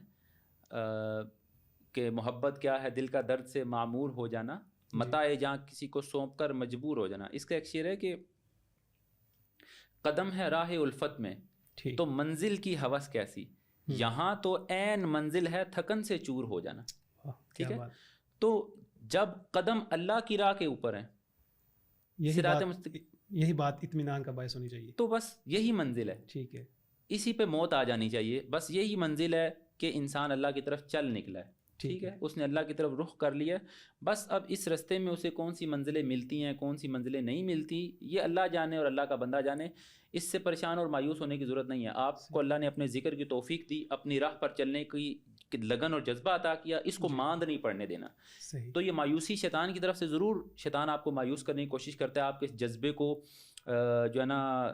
کہ محبت کیا ہے دل کا درد سے معمور ہو جانا، متاع جہاں کسی کو سونپ کر مجبور ہو جانا۔ اس کا ایک شعر ہے کہ قدم ہے راہ الفت میں تو منزل کی ہوس کیسی، یہاں تو عین منزل ہے تھکن سے چور ہو جانا، ٹھیک ہے؟ تو جب قدم اللہ کی راہ کے اوپر ہیں، یہی بات اطمینان کا باعث ہونی چاہیے، تو بس یہی منزل ہے، ٹھیک ہے، اسی پہ موت آ جانی چاہیے، بس یہی منزل ہے کہ انسان اللہ کی طرف چل نکلا ہے، ٹھیک ہے؟ اس نے اللہ کی طرف رخ کر لیا، بس اب اس رستے میں اسے کون سی منزلیں ملتی ہیں کون سی منزلیں نہیں ملتی یہ اللہ جانے اور اللہ کا بندہ جانے، اس سے پریشان اور مایوس ہونے کی ضرورت نہیں ہے۔ آپ کو اللہ نے اپنے ذکر کی توفیق دی، اپنی راہ پر چلنے کی لگن اور جذبہ عطا کیا، اس کو ماند نہیں پڑنے دینا۔ تو یہ مایوسی شیطان کی طرف سے ضرور، شیطان آپ کو مایوس کرنے کی کوشش کرتا ہے، آپ کے اس جذبے کو جو ہے نا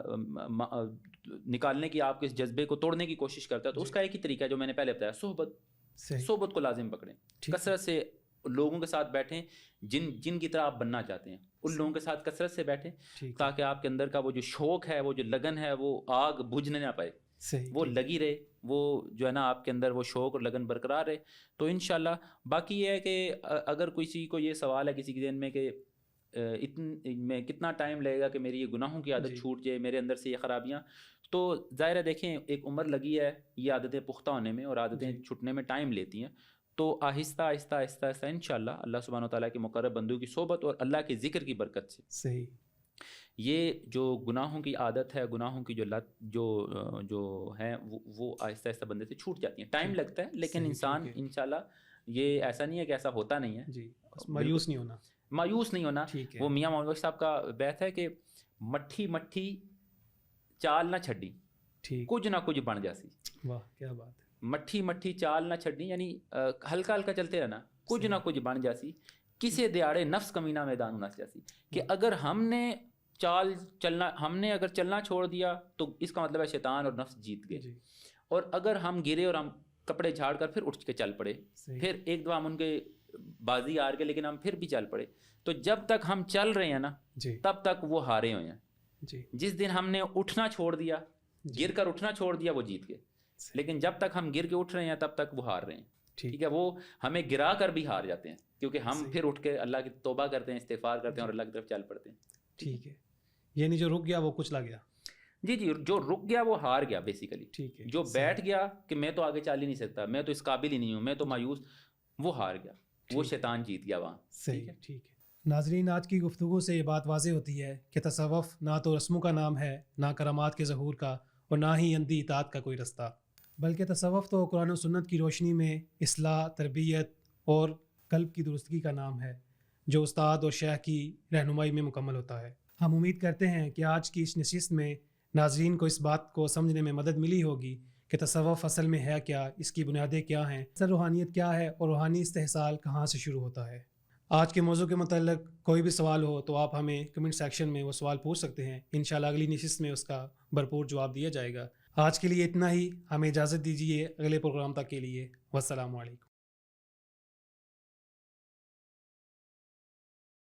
نکالنے کی، آپ کے اس جذبے کو توڑنے کی کوشش کرتا ہے، تو اس کا ایک ہی طریقہ ہے جو میں نے پہلے بتایا، صحبت کو لازم پکڑیں، کثرت سے لوگوں کے ساتھ بیٹھیں جن کی طرح آپ بننا چاہتے ہیں، ان لوگوں کے ساتھ کثرت سے بیٹھیں تاکہ آپ کے اندر کا وہ جو شوق ہے، وہ جو لگن ہے، وہ آگ بجھنے نہ پائے، وہ لگی رہے، وہ جو ہے نا آپ کے اندر وہ شوق اور لگن برقرار رہے۔ تو انشاءاللہ باقی یہ ہے کہ اگر کسی کو یہ سوال ہے کسی کے ذہن میں کہ میں کتنا ٹائم لگے گا کہ میری یہ گناہوں کی عادت چھوٹ جائے، میرے اندر سے یہ خرابیاں، تو ظاہر ہے دیکھیں ایک عمر لگی ہے یہ عادتیں پختہ ہونے میں، اور عادتیں چھٹنے میں ٹائم لیتی ہیں، تو آہستہ آہستہ آہستہ آہستہ انشاءاللہ اللہ سبحانہ و تعالیٰ کے مقرب بندوں کی صحبت اور اللہ کے ذکر کی برکت سے صحیح یہ جو گناہوں کی عادت ہے، گناہوں کی جو لت جو ہے وہ آہستہ آہستہ بندے سے چھوٹ جاتی ہیں، ٹائم لگتا ہے، لیکن انسان انشاءاللہ یہ ایسا نہیں ہے کہ ایسا ہوتا نہیں ہے، جی مایوس نہیں ہونا، وہ میاں محمد بخش صاحب کا بیت ہے کہ مٹھی مٹھی چال نہ چھڈی کچھ نہ کچھ بن جاسی، واہ کیا بات ہے، مٹھی مٹھی چال نہ چھڈی، یعنی ہلکا ہلکا چلتے رہنا، کچھ نہ کچھ بن جاسی، کسے دیاڑے نفس کمینہ میدان نس جاسی، کہ اگر ہم نے اگر چلنا چھوڑ دیا تو اس کا مطلب ہے شیطان اور نفس جیت گئے، اور اگر ہم گرے اور ہم کپڑے جھاڑ کر پھر اٹھ کے چل پڑے، پھر ایک دو ہم ان کے بازی ہار کے لیکن ہم پھر بھی چل پڑے، تو جب تک ہم چل رہے ہیں نا تب تک وہ ہارے ہوئے ہیں، جس دن ہم نے اٹھنا چھوڑ دیا، گر کر اٹھنا چھوڑ دیا، وہ جیت گئے، لیکن جب تک ہم گر کے اٹھ رہے ہیں تب تک وہ ہار رہے ہیں، ٹھیک ہے؟ وہ ہمیں گرا کر بھی ہار جاتے ہیں کیونکہ ہم پھر اٹھ کے اللہ کی توبہ کرتے ہیں، استغفار کرتے ہیں اور اللہ کی طرف چل پڑتے ہیں، ٹھیک ہے؟ یعنی جو رک گیا وہ کچلا گیا، جی جو رک گیا وہ ہار گیا بیسیکلی، ٹھیک ہے؟ جو بیٹھ گیا کہ میں تو آگے چل ہی نہیں سکتا، میں تو اس قابل ہی نہیں ہوں، میں تو مایوس، وہ ہار گیا، وہ شیطان جیت گیا وہاں، صحیح ہے، ٹھیک ہے۔ ناظرین آج کی گفتگو سے یہ بات واضح ہوتی ہے کہ تصوف نہ تو رسموں کا نام ہے، نہ کرامات کے ظہور کا، اور نہ ہی اندھی اطاعت کا کوئی رستہ، بلکہ تصوف تو قرآن و سنت کی روشنی میں اصلاح، تربیت اور قلب کی درستگی کا نام ہے، جو استاد اور شیخ کی رہنمائی میں مکمل ہوتا ہے۔ ہم امید کرتے ہیں کہ آج کی اس نشست میں ناظرین کو اس بات کو سمجھنے میں مدد ملی ہوگی کہ تصوف اصل میں ہے کیا، اس کی بنیادیں کیا ہیں، اصل روحانیت کیا ہے، اور روحانی استحصال کہاں سے شروع ہوتا ہے۔ آج کے موضوع کے متعلق کوئی بھی سوال ہو تو آپ ہمیں کمنٹ سیکشن میں وہ سوال پوچھ سکتے ہیں، انشاءاللہ اگلی نشست میں اس کا بھرپور جواب دیا جائے گا۔ آج کے لیے اتنا ہی، ہمیں اجازت دیجیے اگلے پروگرام تک کے لیے، والسلام علیکم۔